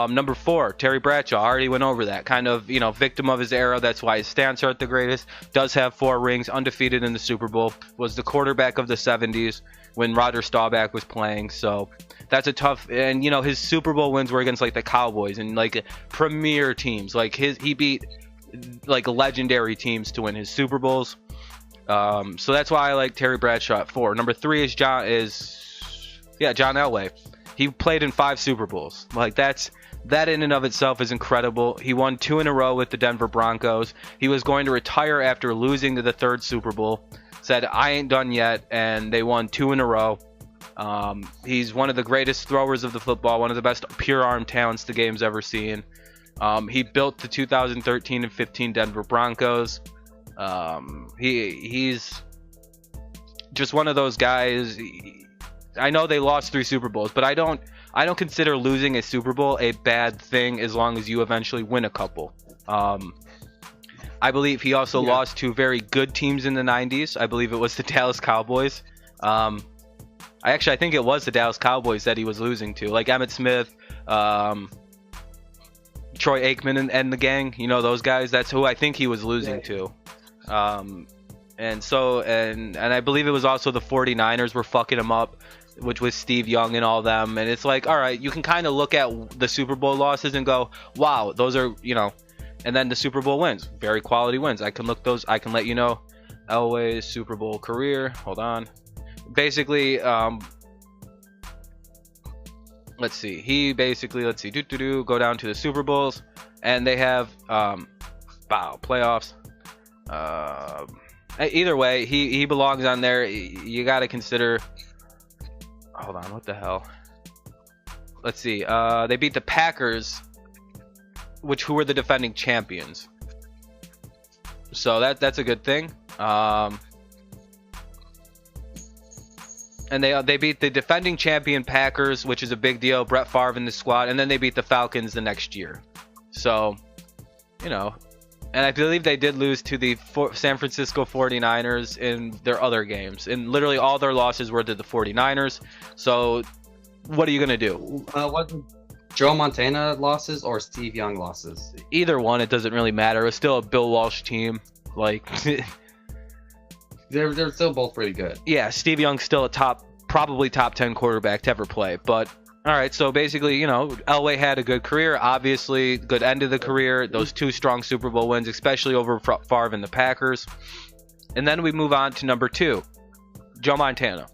Number 4, Terry Bradshaw. I already went over that. Kind of, victim of his era. That's why his stats aren't the greatest. Does have 4 rings, undefeated in the Super Bowl. Was the quarterback of the 70s when Roger Staubach was playing. So that's a tough. And his Super Bowl wins were against like the Cowboys and like premier teams. Like he beat like legendary teams to win his Super Bowls. So that's why I like Terry Bradshaw at 4. Number 3 is John Elway. He played in 5 Super Bowls. Like that in and of itself is incredible. He won 2 in a row with the Denver Broncos. He was going to retire after losing to the 3rd Super Bowl. Said, I ain't done yet, and they won 2 in a row. He's one of the greatest throwers of the football, one of the best pure arm talents the game's ever seen. He built the 2013 and 15 Denver Broncos. He's just one of those guys. I know they lost 3 Super Bowls, but I don't consider losing a Super Bowl a bad thing as long as you eventually win a couple. I believe he also lost to very good teams in the 90s. I believe it was the Dallas Cowboys. I think it was the Dallas Cowboys that he was losing to, like Emmitt Smith, Troy Aikman and the gang. Those guys. That's who I think he was losing to. And I believe it was also the 49ers were fucking him up, which was Steve Young and all them. And it's like, all right, you can kind of look at the Super Bowl losses and go, wow, those are, and then the Super Bowl wins, very quality wins. I can let you know Elway's Super Bowl career. Hold on. Basically, let's see. Go down to the Super Bowls, and they have playoffs. Either way, he belongs on there. You got to consider. Hold on, what the hell? Let's see. They beat the Packers, who were the defending champions. So that's a good thing. And they beat the defending champion Packers, which is a big deal. Brett Favre in the squad, and then they beat the Falcons the next year. So, and I believe they did lose to the San Francisco 49ers in their other games. And literally all their losses were to the 49ers. So what are you going to do? Was it Joe Montana losses or Steve Young losses? Either one, it doesn't really matter. It was still a Bill Walsh team. Like, they're still both pretty good. Yeah, Steve Young's still probably top 10 quarterback to ever play. But all right, so basically, Elway had a good career, obviously, good end of the career, those 2 strong Super Bowl wins, especially over Favre and the Packers. And then we move on to number 2, Joe Montana.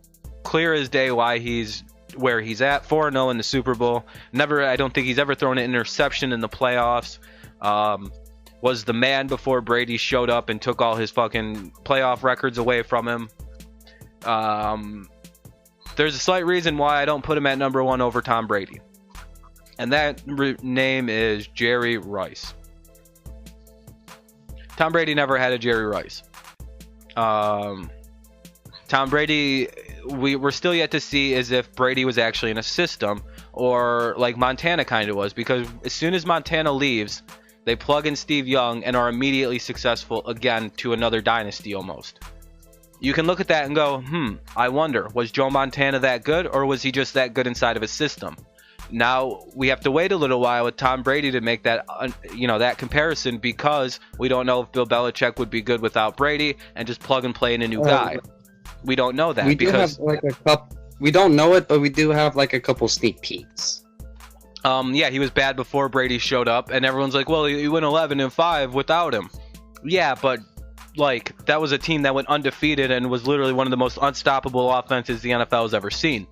Clear as day why he's where he's at, 4-0 in the Super Bowl. I don't think he's ever thrown an interception in the playoffs. Was the man before Brady showed up and took all his fucking playoff records away from him. There's a slight reason why I don't put him at number 1 over Tom Brady. And that name is Jerry Rice. Tom Brady never had a Jerry Rice. Tom Brady, we're still yet to see is if Brady was actually in a system or like Montana kind of was, because as soon as Montana leaves, they plug in Steve Young and are immediately successful again to another dynasty almost. You can look at that and go, I wonder, was Joe Montana that good, or was he just that good inside of his system? Now we have to wait a little while with Tom Brady to make that, that comparison, because we don't know if Bill Belichick would be good without Brady and just plug and play in a new guy. We don't know that. We don't know it, but we do have like a couple sneak peeks. Yeah, he was bad before Brady showed up, and everyone's like, well, he went 11-5 without him. Yeah, but like that was a team that went undefeated and was literally one of the most unstoppable offenses the NFL has ever seen.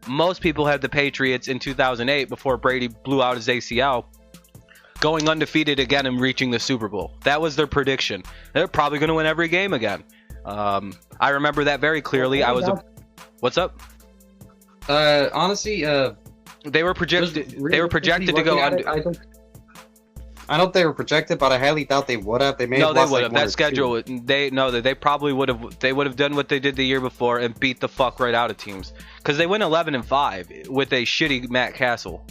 Most people had the Patriots in 2008 before Brady blew out his ACL going undefeated again and reaching the Super Bowl. That was their prediction. They're probably going to win every game again. I remember that very clearly. What's up? Honestly, they were projected. They were projected to go under. I don't think they were projected, but I highly doubt they would have. They may have lost, would have. That schedule, they probably would have. They would have done what they did the year before and beat the fuck right out of teams, because they went 11-5 with a shitty Matt Castle.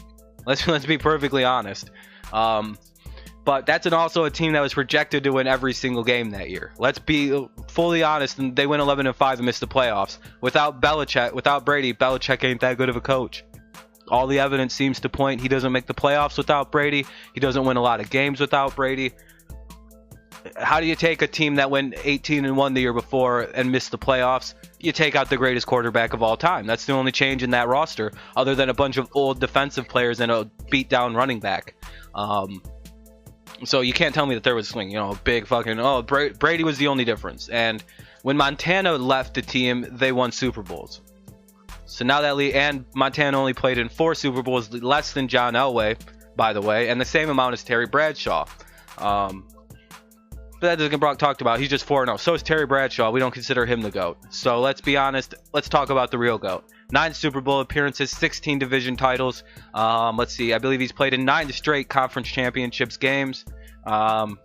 Let's be perfectly honest. But that's also a team that was projected to win every single game that year. Let's be fully honest, and they went 11-5 and missed the playoffs. Without Brady, Belichick ain't that good of a coach. All the evidence seems to point he doesn't make the playoffs without Brady. He doesn't win a lot of games without Brady. How do you take a team that went 18-1 the year before and missed the playoffs? You take out the greatest quarterback of all time. That's the only change in that roster, other than a bunch of old defensive players and a beat-down running back. So you can't tell me that there was a big fucking, Brady was the only difference. And when Montana left the team, they won Super Bowls. So now and Montana only played in 4 Super Bowls, less than John Elway, by the way, and the same amount as Terry Bradshaw. But that doesn't get talked about. He's just 4-0. So is Terry Bradshaw. We don't consider him the GOAT. So let's be honest. Let's talk about the real GOAT. 9 Super Bowl appearances, 16 division titles. Let's see. I believe he's played in 9 straight conference championships games. The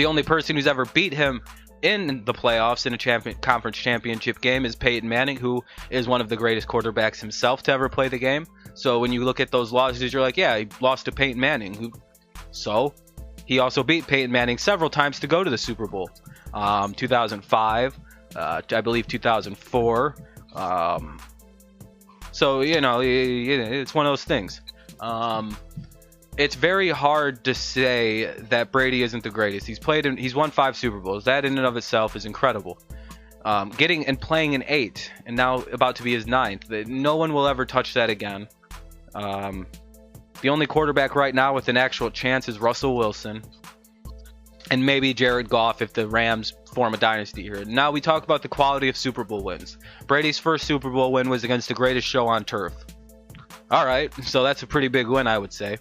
only person who's ever beat him in the playoffs in a conference championship game is Peyton Manning, who is one of the greatest quarterbacks himself to ever play the game. So when you look at those losses, you're like, yeah, he lost to Peyton Manning. So he also beat Peyton Manning several times to go to the Super Bowl. 2005, I believe 2004. So, it's one of those things. It's very hard to say that Brady isn't the greatest. He's won 5 Super Bowls. That in and of itself is incredible. Getting and playing in 8, and now about to be his 9th. No one will ever touch that again. The only quarterback right now with an actual chance is Russell Wilson, and maybe Jared Goff if the Rams form a dynasty here. Now we talk about the quality of Super Bowl wins. Brady's first Super Bowl win was against the greatest show on turf. All right, so that's a pretty big win, I would say.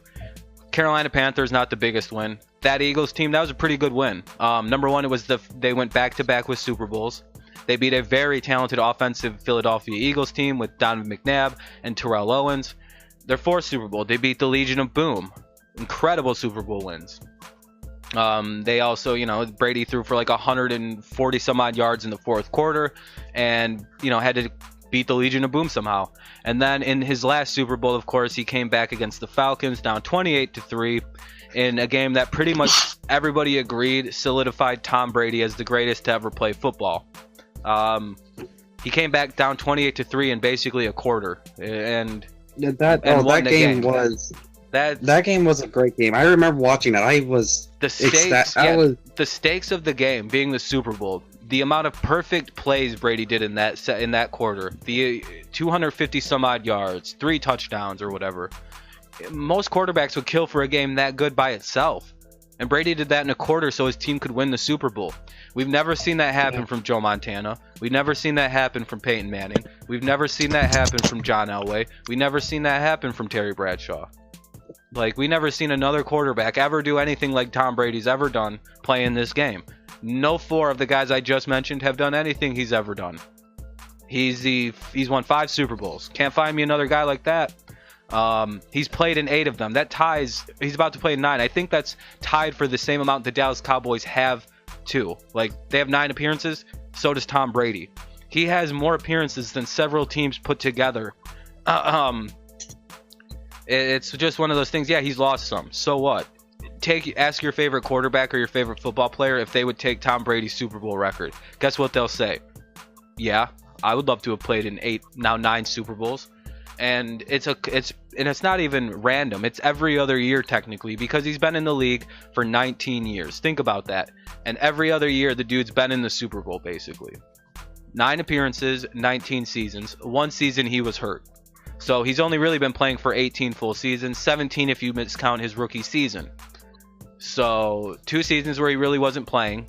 Carolina Panthers, not the biggest win. That Eagles team, that was a pretty good win. Number one, they went back-to-back with Super Bowls. They beat a very talented offensive Philadelphia Eagles team with Donovan McNabb and Terrell Owens. Their 4th Super Bowl, they beat the Legion of Boom. Incredible Super Bowl wins. They also, Brady threw for like 140 some odd yards in the 4th quarter and, had to beat the Legion of Boom somehow. And then in his last Super Bowl, of course, he came back against the Falcons, down 28-3 in a game that pretty much everybody agreed solidified Tom Brady as the greatest to ever play football. He came back down 28-3 in basically a quarter, and that game was a great game. I remember watching it. The stakes of the game being the Super Bowl. The amount of perfect plays Brady did in that quarter, the 250 some odd yards, 3 touchdowns or whatever. Most quarterbacks would kill for a game that good by itself, and Brady did that in a quarter so his team could win the Super Bowl. We've never seen that happen from Joe Montana. We've never seen that happen from Peyton Manning. We've never seen that happen from John Elway. We've never seen that happen from Terry Bradshaw. We never seen another quarterback ever do anything like Tom Brady's ever done playing this game. No 4 of the guys I just mentioned have done anything he's ever done. He's won 5 Super Bowls. Can't find me another guy like that. He's played in 8 of them. That ties. He's about to play in 9. I think that's tied for the same amount the Dallas Cowboys have too. They have 9 appearances. So does Tom Brady. He has more appearances than several teams put together. It's just one of those things. Yeah, he's lost some. So what? Ask your favorite quarterback or your favorite football player if they would take Tom Brady's Super Bowl record. Guess what they'll say? Yeah, I would love to have played in 9 Super Bowls. And it's not even random. It's every other year technically, because he's been in the league for 19 years. Think about that. And every other year the dude's been in the Super Bowl basically. 9 appearances, 19 seasons. 1 season he was hurt. So he's only really been playing for 18 full seasons, 17 if you miscount his rookie season. So 2 seasons where he really wasn't playing,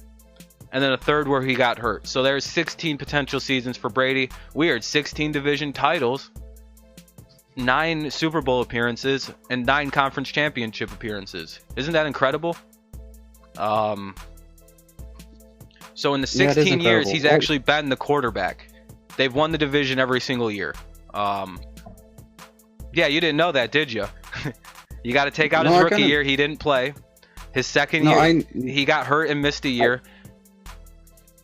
and then a third where he got hurt. So there's 16 potential seasons for Brady. Weird, 16 division titles, 9 Super Bowl appearances, and 9 conference championship appearances. Isn't that incredible? So in the 16 years he's actually been the quarterback. They've won the division every single year. Yeah, you didn't know that, did you? You got to take out his rookie year. He didn't play. His second year, he got hurt and missed a year.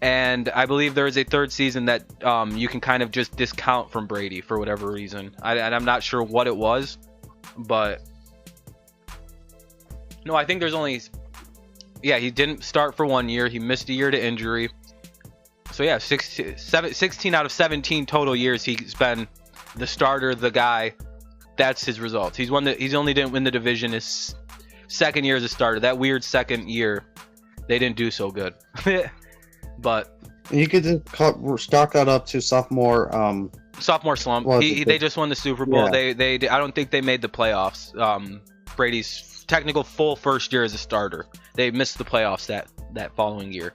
And I believe there is a third season that you can kind of just discount from Brady for whatever reason. And I'm not sure what it was, but no, I think there's only, yeah, he didn't start for 1 year. He missed a year to injury. So yeah, 16 out of 17 total years he's been the starter, the guy. That's his results. He's only didn't win the division his second year as a starter. That weird second year, they didn't do so good. But you could just stock that up to sophomore slump. They just won the Super Bowl. Yeah. They I don't think they made the playoffs. Brady's technical full first year as a starter. They missed the playoffs that following year.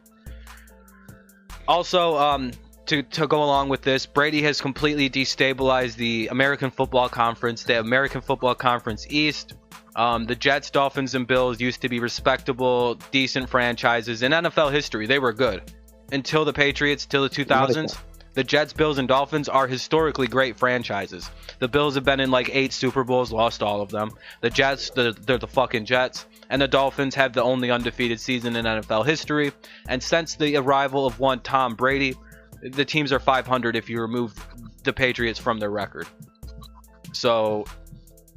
Also, to go along with this, Brady has completely destabilized the American Football Conference, the American Football Conference East. The Jets, Dolphins, and Bills used to be respectable, decent franchises. In NFL history, they were good. Until the Patriots, till the 2000s. The Jets, Bills, and Dolphins are historically great franchises. The Bills have been in like 8 Super Bowls, lost all of them. The Jets, they're the fucking Jets. And the Dolphins have the only undefeated season in NFL history. And since the arrival of one Tom Brady, the teams are 500 if you remove the Patriots from their record. So,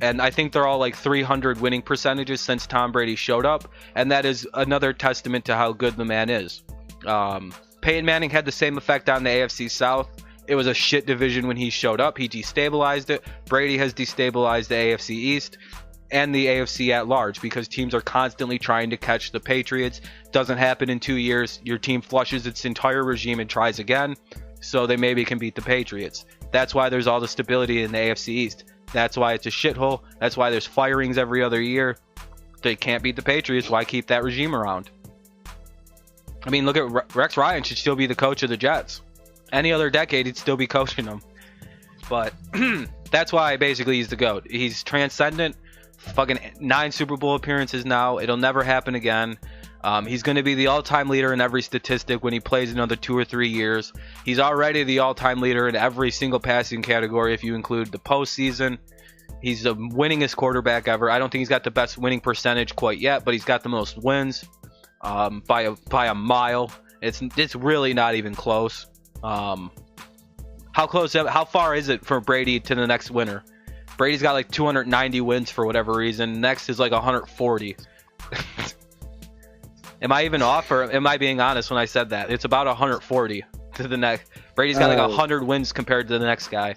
and I think they're all like 300 winning percentages since Tom Brady showed up. And that is another testament to how good the man is. Peyton Manning had the same effect on the AFC South. It was a shit division when he showed up. He destabilized it. Brady has destabilized the AFC East and the AFC at large because teams are constantly trying to catch the Patriots. Doesn't happen in 2 years. Your team flushes its entire regime and tries again, so they maybe can beat the Patriots. That's why there's all the stability in the AFC East. That's why it's a shithole. That's why there's firings every other year. They can't beat the Patriots. Why keep that regime around? I mean, look at Rex Ryan should still be the coach of the Jets. Any other decade, he'd still be coaching them. But that's why basically he's the GOAT. He's transcendent. Fucking 9 Super Bowl appearances now. It'll never happen again. He's going to be the all-time leader in every statistic when he plays another 2 or 3 years. He's already the all-time leader in every single passing category if you include the postseason. He's the winningest quarterback ever. I don't think he's got the best winning percentage quite yet, but he's got the most wins by a mile. It's really not even close. How far is it for Brady to the next winner? Brady's got like 290 wins for whatever reason. Next is like 140. Am I even off, or am I being honest when I said that? It's about 140 to the next. Brady's got like 100 wins compared to the next guy.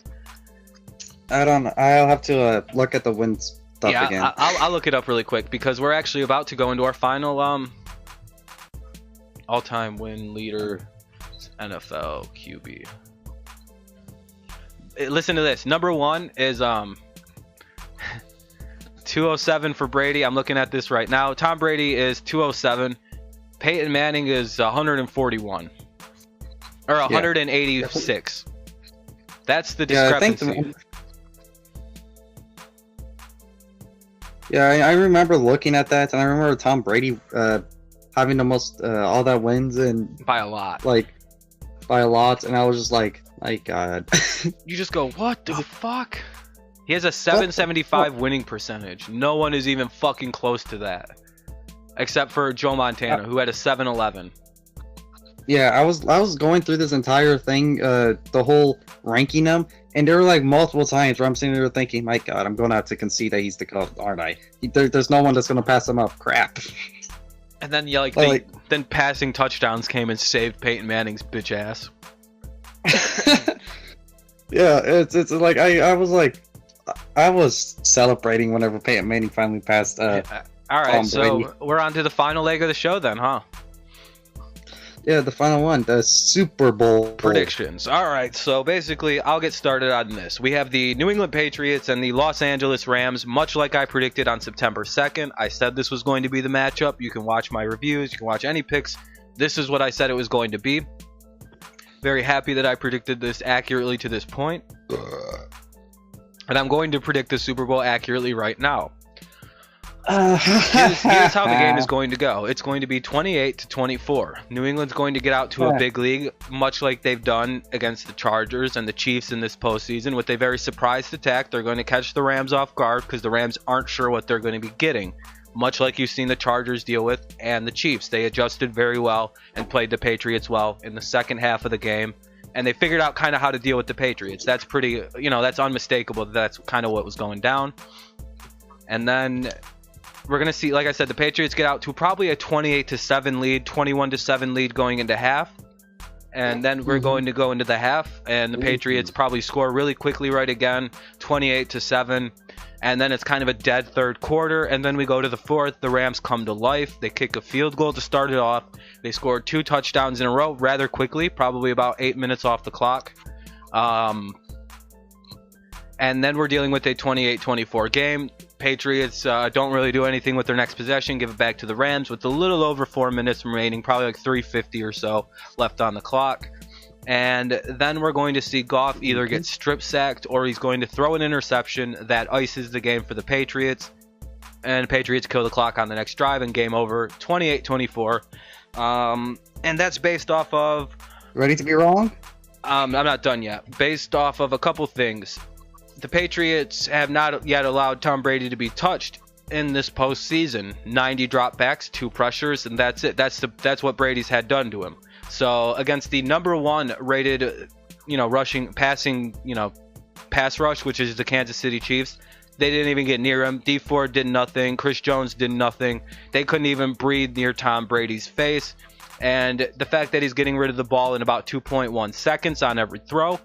I'll have to look at the wins stuff again. I'll look it up really quick because we're actually about to go into our final all-time win leader NFL QB. Listen to this. Number 1 is 207 for Brady. I'm looking at this right now. Tom Brady is 207. Peyton Manning is 141 or 186. That's the discrepancy. I remember looking at that, and I remember Tom Brady having the most all that wins and by a lot. And I was just like, my God. You just go, what the fuck? He has a 775 winning percentage. No one is even fucking close to that, except for Joe Montana, who had a 711. Yeah, I was going through this entire thing, the whole ranking them, And there were like multiple times where I'm sitting there thinking, my God, I'm going to have to concede that he's the GOAT, aren't I? There's no one that's going to pass him up. Crap. And then then passing touchdowns came and saved Peyton Manning's bitch ass. Yeah, it's like I was celebrating whenever Peyton Manning finally passed. All right, so we're on to the final leg of the show then, huh? Yeah, the final one, the Super Bowl predictions. All right, so basically, I'll get started on this. We have the New England Patriots and the Los Angeles Rams, much like I predicted on September 2nd. I said this was going to be the matchup. You can watch my reviews. You can watch any picks. This is what I said it was going to be. Very happy that I predicted this accurately to this point. And I'm going to predict the Super Bowl accurately right now. Here's how the game is going to go. It's going to be 28-24. New England's going to get out to a big lead, much like they've done against the Chargers and the Chiefs in this postseason. With a very surprised attack, they're going to catch the Rams off guard because the Rams aren't sure what they're going to be getting. Much like you've seen the Chargers deal with and the Chiefs. They adjusted very well and played the Patriots well in the second half of the game. And they figured out kind of how to deal with the Patriots. That's pretty, that's unmistakable. That's kind of what was going down. And then we're going to see, like I said, the Patriots get out to probably a 28-7 lead, 21-7 lead going into half. And then we're going to go into the half, and the Patriots probably score really quickly right again, 28-7. And then it's kind of a dead third quarter, and then we go to the fourth. The Rams come to life. They kick a field goal to start it off. They scored 2 touchdowns in a row rather quickly, probably about 8 minutes off the clock. And then we're dealing with a 28-24 game. Patriots don't really do anything with their next possession, give it back to the Rams with a little over 4 minutes remaining, probably like 3:50 or so left on the clock. And then we're going to see Goff either get strip sacked or he's going to throw an interception that ices the game for the Patriots. And the Patriots kill the clock on the next drive and game over, 28-24. And that's based off of... Ready to be wrong? I'm not done yet. Based off of a couple things. The Patriots have not yet allowed Tom Brady to be touched in this postseason. 90 dropbacks, 2 pressures, and that's it. That's what Brady's had done to him. So against the number 1 rated, pass rush, which is the Kansas City Chiefs, they didn't even get near him. D Ford did nothing. Chris Jones did nothing. They couldn't even breathe near Tom Brady's face. And the fact that he's getting rid of the ball in about 2.1 seconds on every throw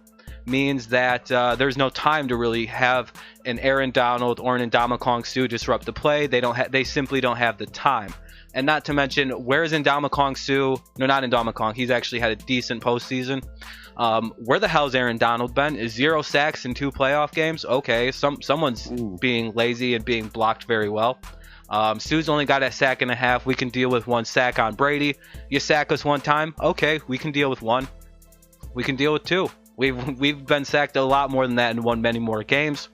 means that there's no time to really have an Aaron Donald or an Ndamukong Suh disrupt the play. They simply don't have the time. And not to mention, where's Ndamukong Suh? No, not Ndamukong. He's actually had a decent postseason. Where the hell's Aaron Donald been? 0 sacks in 2 playoff games? Okay, someone's being lazy and being blocked very well. Suh's only got a sack and a half. We can deal with 1 sack on Brady. You sack us 1 time? Okay, we can deal with 1. We can deal with 2. We've been sacked a lot more than that and won many more games.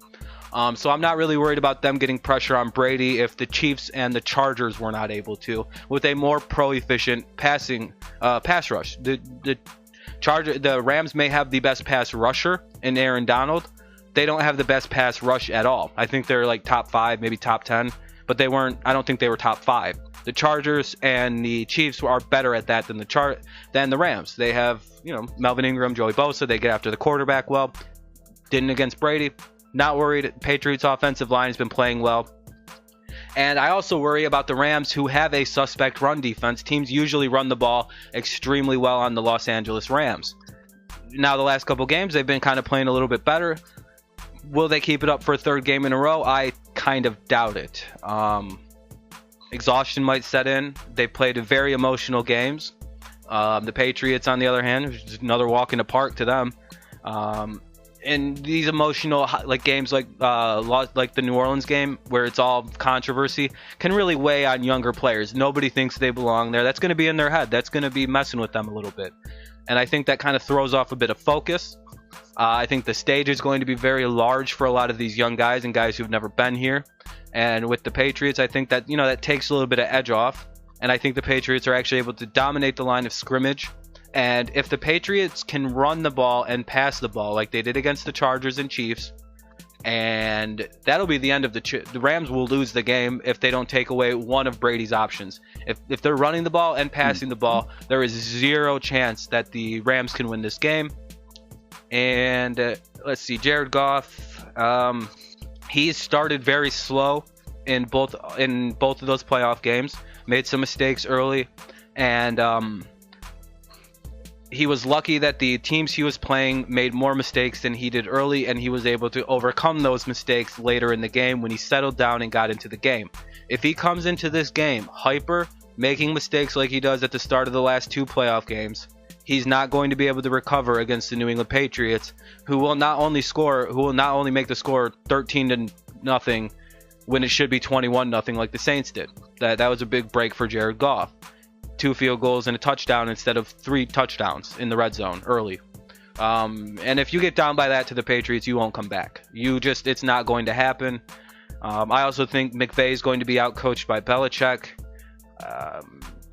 So I'm not really worried about them getting pressure on Brady if the Chiefs and the Chargers were not able to, with a more pro-efficient pass rush. The Rams may have the best pass rusher in Aaron Donald. They don't have the best pass rush at all. I think they're like top 5, maybe top 10, but they weren't. I don't think they were top 5. The Chargers and the Chiefs are better at that than the Rams. They have, Melvin Ingram, Joey Bosa. They get after the quarterback well. Didn't against Brady. Not worried. Patriots offensive line has been playing well. And I also worry about the Rams, who have a suspect run defense. Teams usually run the ball extremely well on the Los Angeles Rams. Now, the last couple games, they've been kind of playing a little bit better. Will they keep it up for a 3rd game in a row? I kind of doubt it. Exhaustion might set in. They played very emotional games. The Patriots, on the other hand, is another walk in the park to them. And these emotional games like the New Orleans game, where it's all controversy, can really weigh on younger players. Nobody thinks they belong there. That's going to be in their head. That's going to be messing with them a little bit. And I think that kind of throws off a bit of focus. I think the stage is going to be very large for a lot of these young guys and guys who've never been here. And with the Patriots, I think that that takes a little bit of edge off. And I think the Patriots are actually able to dominate the line of scrimmage. And if the Patriots can run the ball and pass the ball like they did against the Chargers and Chiefs, and that'll be the end of the Rams will lose the game if they don't take away one of Brady's options. If they're running the ball and passing the ball, there is 0 chance that the Rams can win this game. And let's see, Jared Goff. He started very slow in both of those playoff games. Made some mistakes early, and he was lucky that the teams he was playing made more mistakes than he did early, and he was able to overcome those mistakes later in the game when he settled down and got into the game. If he comes into this game hyper, making mistakes like he does at the start of the last 2 playoff games, he's not going to be able to recover against the New England Patriots, who will not only make the score 13-0 when it should be 21-0 like the Saints did. That was a big break for Jared Goff. 2 field goals and a touchdown instead of 3 touchdowns in the red zone early. And if you get down by that to the Patriots, you won't come back. It's not going to happen. I also think McVay is going to be outcoached by Belichick.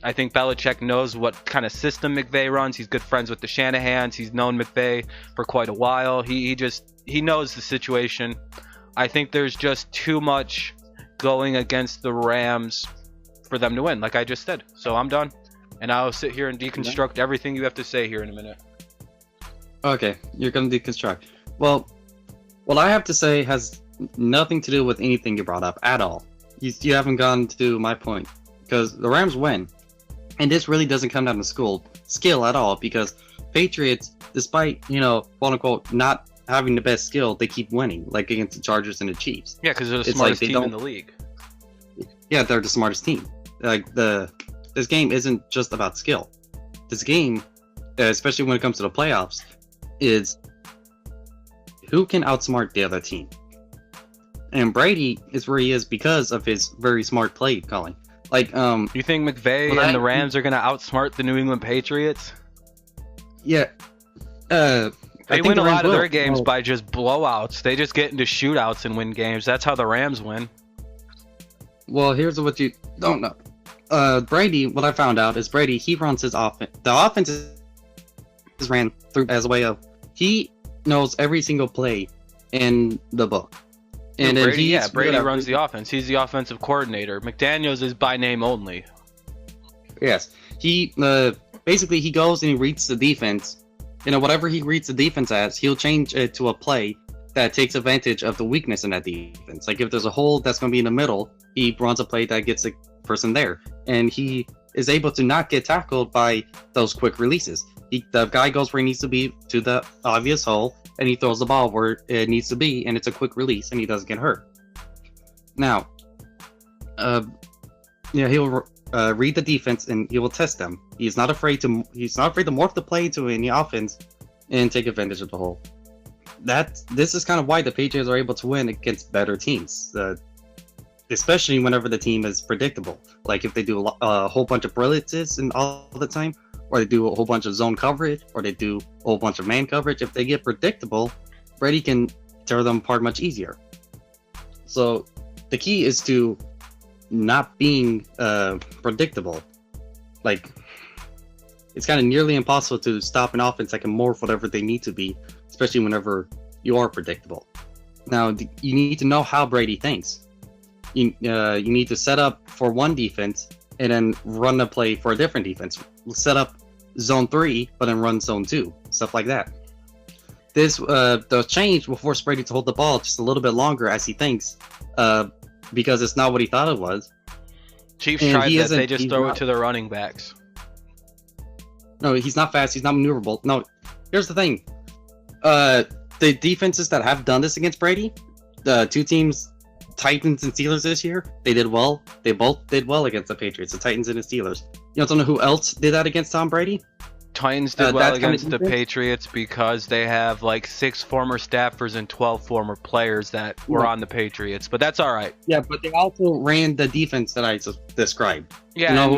I think Belichick knows what kind of system McVay runs. He's good friends with the Shanahans. He's known McVay for quite a while. He knows the situation. I think there's just too much going against the Rams for them to win, like I just said. So I'm done, and I'll sit here and deconstruct everything you have to say here in a minute. Okay, you're gonna deconstruct. Well, what I have to say has nothing to do with anything you brought up at all. You haven't gone to my point, because the Rams win, and this really doesn't come down to skill at all, because Patriots, despite, quote unquote, not having the best skill, they keep winning, like against the Chargers and the Chiefs. Yeah, because they're the smartest team in the league. Yeah, they're the smartest team. This game isn't just about skill. This game, especially when it comes to the playoffs, is who can outsmart the other team. And Brady is where he is because of his very smart play calling. You think McVay and the Rams are going to outsmart the New England Patriots? Yeah. They win a lot of their games by just blowouts. They just get into shootouts and win games. That's how the Rams win. Well, here's what you don't know. Brady, what I found out is Brady, he runs his offense. The offense is ran through as a way of, he knows every single play in the book. And Brady runs the offense. He's the offensive coordinator. McDaniels is by name only. Yes. He basically he goes and he reads the defense. Whatever he reads the defense as, he'll change it to a play that takes advantage of the weakness in that defense. Like if there's a hole that's going to be in the middle, he runs a play that gets the person there. And he is able to not get tackled by those quick releases. The guy goes where he needs to be to the obvious hole, and he throws the ball where it needs to be, and it's a quick release, and he doesn't get hurt. Now, he'll read the defense, and he will test them. He's not afraid to morph the play to any offense and take advantage of the hole. This is kind of why the Patriots are able to win against better teams, especially whenever the team is predictable. Like if they do a whole bunch of blitzes and all the time, or they do a whole bunch of zone coverage, or they do a whole bunch of man coverage. If they get predictable, Brady can tear them apart much easier. So the key is to not being predictable. Like, it's kind of nearly impossible to stop an offense that can morph whatever they need to be, especially whenever you are predictable. Now, you need to know how Brady thinks. You need to set up for one defense and then run a play for a different defense. Set up zone 3, but then run zone 2. Stuff like that. The change will force Brady to hold the ball just a little bit longer as he thinks, because it's not what he thought it was. Chiefs tried that. They just throw it to the running backs. No, he's not fast. He's not maneuverable. No, here's the thing. The defenses that have done this against Brady, the 2 teams, Titans and Steelers this year, they did well. They both did well against the Patriots, the Titans and the Steelers. You don't know who else did that against Tom Brady? Titans did well against the Patriots because they have like 6 former staffers and 12 former players that were on the Patriots, but that's all right. Yeah, but they also ran the defense that I just described. Yeah, you know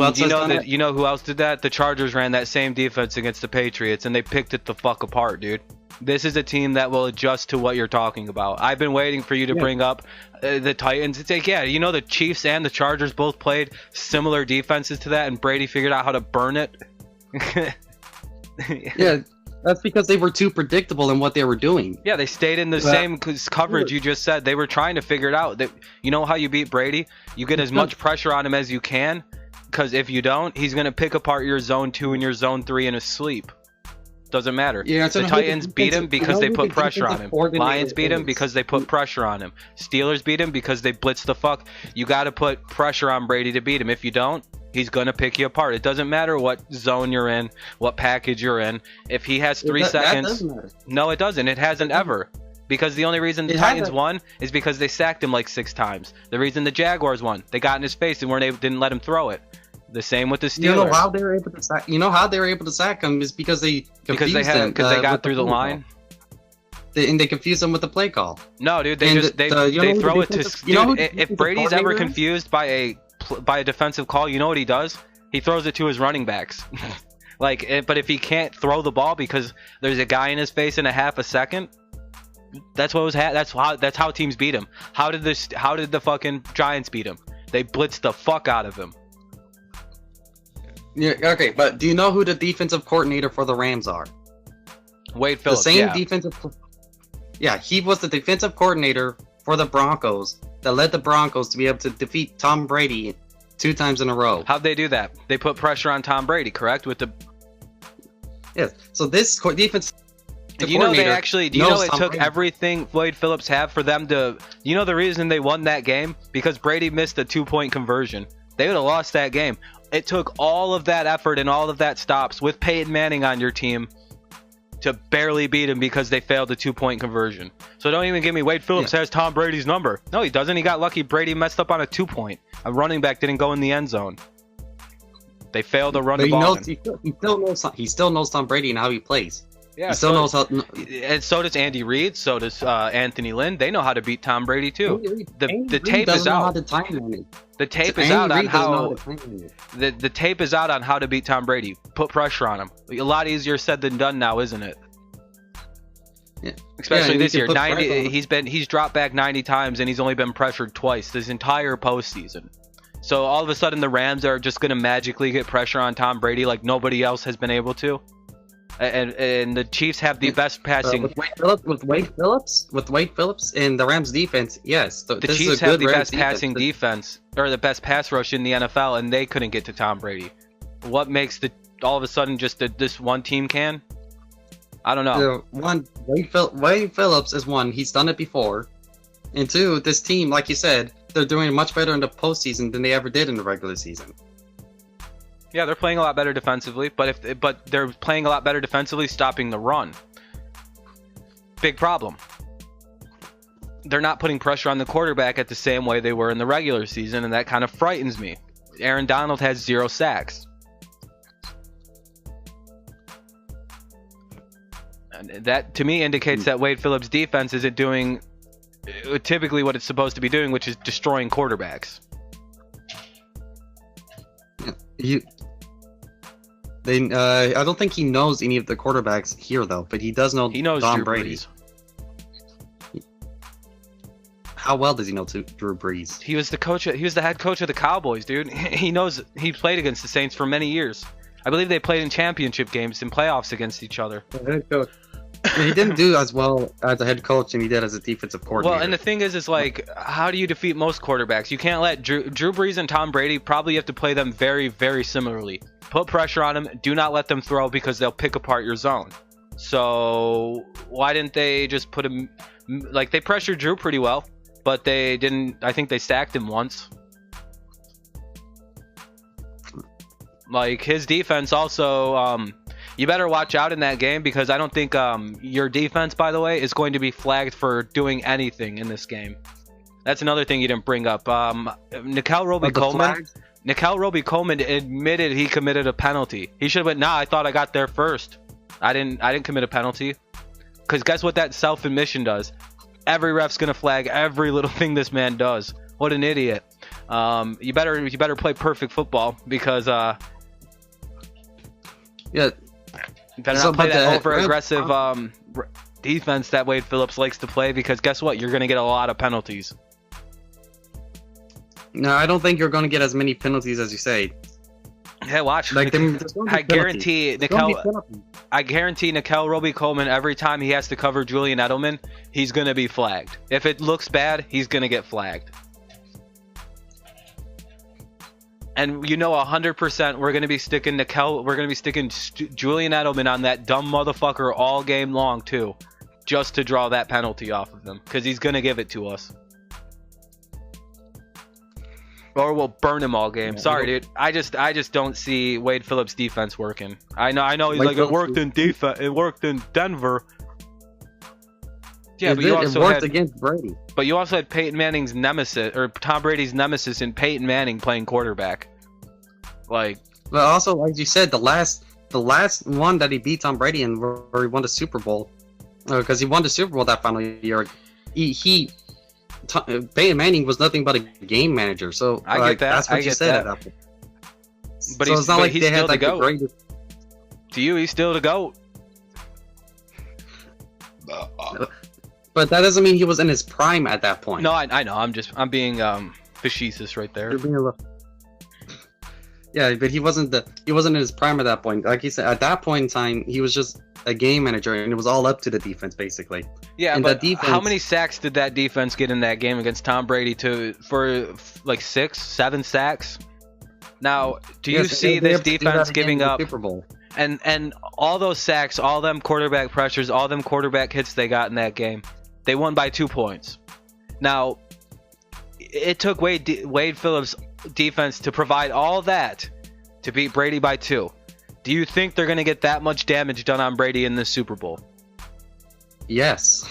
who else did that? The Chargers ran that same defense against the Patriots, and they picked it the fuck apart, dude. This is a team that will adjust to what you're talking about. I've been waiting for you to bring up the Titans. It's like, the Chiefs and the Chargers both played similar defenses to that, and Brady figured out how to burn it. Yeah, that's because they were too predictable in what they were doing. Yeah, they stayed in the same coverage you just said. They were trying to figure it out. You know how you beat Brady? You get as much pressure on him as you can, because if you don't, he's going to pick apart your zone 2 and your zone 3 in his sleep. Doesn't matter. Yeah, The Titans beat him because they put pressure on him. Lions beat him because they put pressure on him. Steelers beat him because they blitzed the fuck. You got to put pressure on Brady to beat him. If you don't, he's going to pick you apart. It doesn't matter what zone you're in, what package you're in. If he has 3 seconds... That doesn't matter. No, it doesn't. It hasn't ever. Because the only reason the Titans won is because they sacked him like 6 times. The reason the Jaguars won, they got in his face and didn't let him throw it. The same with the Steelers. You know how they were able to sack? You know how they were able to sack him is because they got through the line. And they confused him with the play call. No, dude, they throw it to. Dude, if Brady's ever confused by a defensive call, you know what he does? He throws it to his running backs. But if he can't throw the ball because there's a guy in his face in a half a second, that's how teams beat him. How did the fucking Giants beat him? They blitzed the fuck out of him. Yeah, okay, but do you know who the defensive coordinator for the Rams are? Wade Phillips. The same defensive. Yeah, he was the defensive coordinator for the Broncos that led the Broncos to be able to defeat Tom Brady 2 times in a row. How'd they do that? They put pressure on Tom Brady, correct? Yes. So this defense. Do you know it took everything Wade Phillips had for them to... You know the reason they won that game? Because Brady missed a 2-point conversion. They would have lost that game. It took all of that effort and all of that stops with Peyton Manning on your team to barely beat him because they failed the 2-point conversion. So don't even give me Wade Phillips has Tom Brady's number. No, he doesn't. He got lucky. Brady messed up on a 2-point. A running back didn't go in the end zone. They failed to run the ball. He still knows Tom Brady and how he plays. Yeah, he still knows how. And so does Andy Reid. So does Anthony Lynn. They know how to beat Tom Brady too. The tape is out. The tape is out on how. The tape is out on how to beat Tom Brady. Put pressure on him. A lot easier said than done now, isn't it? Yeah. Especially this year. He's dropped back 90 times and he's only been pressured twice this entire postseason. So all of a sudden the Rams are just going to magically get pressure on Tom Brady like nobody else has been able to. And the Chiefs have the best passing. With Wade Phillips and the Rams defense, yes. The Chiefs have the best passing defense or the best pass rush in the NFL, and they couldn't get to Tom Brady. What makes all of a sudden just this one team can? I don't know. Wade Phillips is one. He's done it before, and 2, this team, like you said, they're doing much better in the postseason than they ever did in the regular season. Yeah, they're playing a lot better defensively, but they're playing a lot better defensively stopping the run. Big problem. They're not putting pressure on the quarterback at the same way they were in the regular season, and that kind of frightens me. Aaron Donald has 0 sacks. And that, to me, indicates that Wade Phillips' defense isn't doing typically what it's supposed to be doing, which is destroying quarterbacks. I don't think he knows any of the quarterbacks here, though, but he does know. He knows Tom Drew Brady. Brees. How well does he know Drew Brees? He was the head coach of the Cowboys, dude. He knows. He played against the Saints for many years. I believe they played in championship games and playoffs against each other. The head coach. He didn't do as well as a head coach and he did as a defensive coordinator. Well, and the thing is like, how do you defeat most quarterbacks? You can't let Drew Brees and Tom Brady, probably have to play them very, very similarly. Put pressure on them. Do not let them throw because they'll pick apart your zone. So why didn't they just put him... Like, they pressured Drew pretty well, but they didn't... I think they stacked him once. Like, his defense also... you better watch out in that game because I don't think your defense, by the way, is going to be flagged for doing anything in this game. That's another thing you didn't bring up. Nickel Roby-Coleman admitted he committed a penalty. He should have went, nah, I thought I got there first. I didn't commit a penalty. Because guess what that self-admission does? Every ref's going to flag every little thing this man does. What an idiot. You better play perfect football because... yeah. You better not play that over-aggressive defense that Wade Phillips likes to play because guess what? You're going to get a lot of penalties. No, I don't think you're going to get as many penalties as you say. Yeah, watch. Like, I guarantee Nickel Roby-Coleman, every time he has to cover Julian Edelman, he's going to be flagged. If it looks bad, he's going to get flagged. And you know 100% we're gonna be sticking Julian Edelman on that dumb motherfucker all game long too, just to draw that penalty off of them, because he's gonna give it to us. Or we'll burn him all game. Sorry, dude. I just don't see Wade Phillips' defense working. I know he's like, it worked in defense. It worked in Denver. Yeah, but you also worked against Brady. But you also had Peyton Manning's nemesis, or Tom Brady's nemesis, in Peyton Manning playing quarterback. Like, but also, like you said, the last one that he beat Tom Brady in, where he won the Super Bowl, because he won the Super Bowl that final year. Peyton Manning was nothing but a game manager. So I get that. That's what you said at that point. But so it's not like they had like the greatest. To you, he's still the GOAT. But that doesn't mean he was in his prime at that point. No, I know. I'm being facetious right there. Yeah, but he wasn't in his prime at that point. Like he said, at that point in time, he was just a game manager, and it was all up to the defense, basically. Yeah, and but how many sacks did that defense get in that game against Tom Brady for like 6-7 sacks? Now, do you see this defense giving up? Super Bowl. And all those sacks, all them quarterback pressures, all them quarterback hits they got in that game, they won by 2 points. Now, it took Wade Phillips' defense to provide all that to beat Brady by 2. Do you think they're going to get that much damage done on Brady in this Super Bowl? Yes.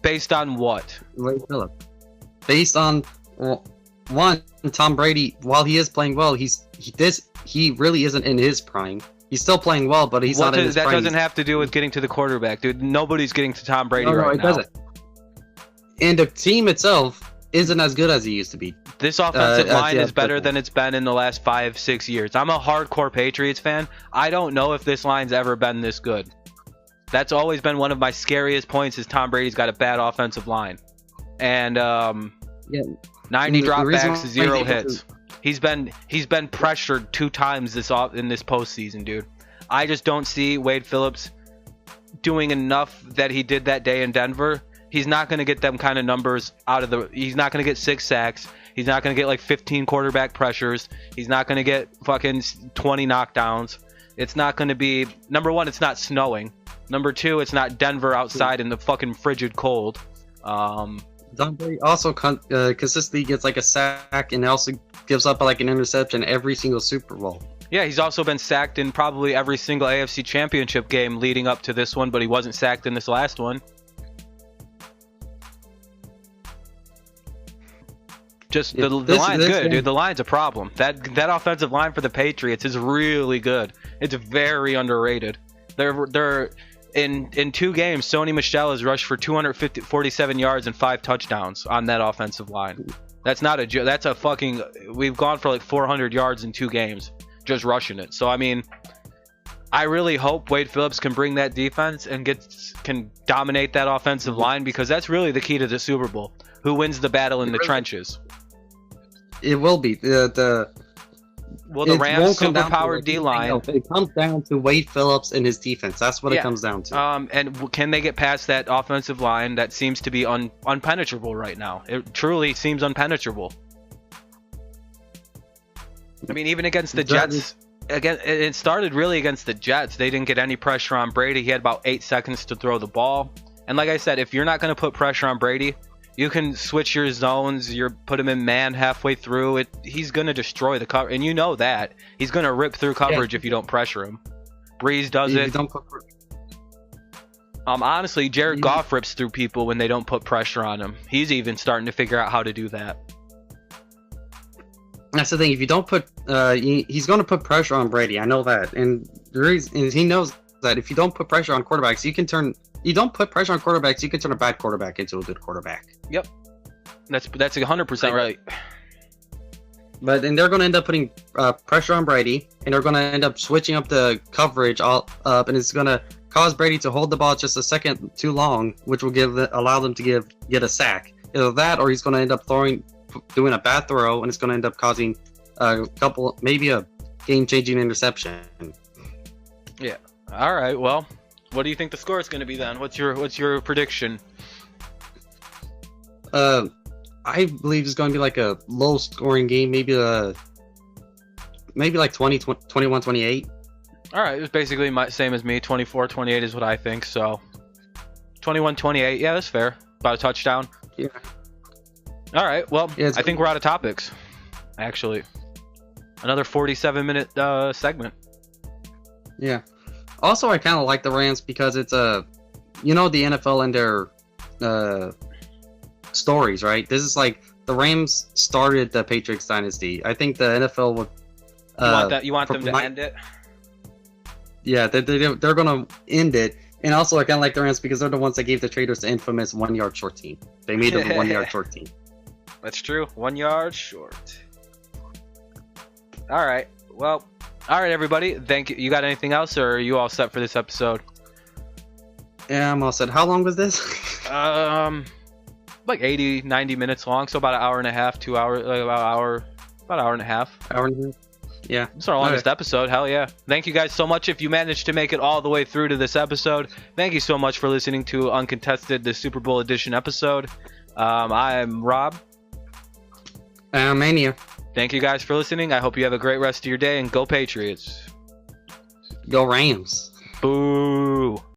Based on what? Wade Phillips. Based on, one, Tom Brady, while he is playing well, he really isn't in his prime. He's still playing well, but he's not in his prime. That doesn't have to do with getting to the quarterback, dude. Nobody's getting to Tom Brady right now. No, it doesn't. And the team itself isn't as good as it used to be. This offensive line is better than it's been in the last 5-6 years. I'm a hardcore Patriots fan. I don't know if this line's ever been this good. That's always been one of my scariest points, is Tom Brady's got a bad offensive line. And 90 dropbacks, 0 hits. He's been pressured 2 times in this postseason, dude. I just don't see Wade Phillips doing enough that he did that day in Denver. He's not going to get them kind of numbers he's not going to get 6 sacks. He's not going to get like 15 quarterback pressures. He's not going to get fucking 20 knockdowns. It's not going to be, number one, it's not snowing. Number 2, it's not Denver outside in the fucking frigid cold. Tom Brady also consistently gets like a sack, and also gives up like an interception every single Super Bowl. Yeah, he's also been sacked in probably every single AFC Championship game leading up to this one, but he wasn't sacked in this last one. Just the line's good, dude. The line's a problem. That offensive line for the Patriots is really good. It's very underrated. They're in 2 games, Sony Michel has rushed for 247 yards and 5 touchdowns on that offensive line. That's not a joke. That's a fucking. We've gone for like 400 yards in 2 games just rushing it. So I mean, I really hope Wade Phillips can bring that defense and can dominate that offensive line, because that's really the key to the Super Bowl. Who wins the battle in the trenches? It will be the Rams' superpowered D-line. It comes down to Wade Phillips and his defense. That's what it comes down to. And can they get past that offensive line that seems to be unpenetrable right now? It truly seems unpenetrable. I mean, even against the Jets, it started really against the Jets. They didn't get any pressure on Brady. He had about 8 seconds to throw the ball. And like I said, if you're not going to put pressure on Brady, you can switch your zones. Put him in man halfway through it. He's gonna destroy the cover, and you know that he's gonna rip through coverage if you don't pressure him. Breeze does it. Honestly, Jared Goff rips through people when they don't put pressure on him. He's even starting to figure out how to do that. That's the thing. If you don't put, he's gonna put pressure on Brady. I know that, and the reason is he knows that if you don't put pressure on quarterbacks, you don't put pressure on quarterbacks, you can turn a bad quarterback into a good quarterback. Yep. That's 100% right. But then they're going to end up putting pressure on Brady, and they're going to end up switching up the coverage all up, and it's going to cause Brady to hold the ball just a second too long, which will allow them to get a sack. Either that, or he's going to end up doing a bad throw, and it's going to end up causing maybe a game-changing interception. Yeah. All right. Well, what do you think the score is going to be then? What's your prediction? I believe it's going to be like a low-scoring game, maybe maybe like 21, 28. All right, it was basically same as me. 24-28 is what I think. So 21-28, yeah, that's fair. About a touchdown. Yeah. All right, well, Yeah, I think we're out of topics. Actually, another 47-minute segment. Yeah. Also, I kind of like the Rams because it's you know, the NFL and their stories, right? This is like the Rams started the Patriots dynasty. I think the NFL would. You want them to end it? Yeah, they're gonna end it. And also, I kind of like the Rams because they're the ones that gave the Traders the infamous 1 yard short team. They made them a 1 yard short team. That's true. 1 yard short. All right. Well, all right, everybody. Thank you. You got anything else, or are you all set for this episode? Yeah, I'm all set. How long was this? Like 80, 90 minutes long. So about an hour and a half, 2 hours, about an hour and a half. Hour and a half. Yeah. It's our longest episode. Hell yeah. Thank you guys so much. If you managed to make it all the way through to this episode, thank you so much for listening to Uncontested, the Super Bowl edition episode. I'm Rob. Mania. Thank you guys for listening. I hope you have a great rest of your day, and go Patriots. Go Rams. Boo.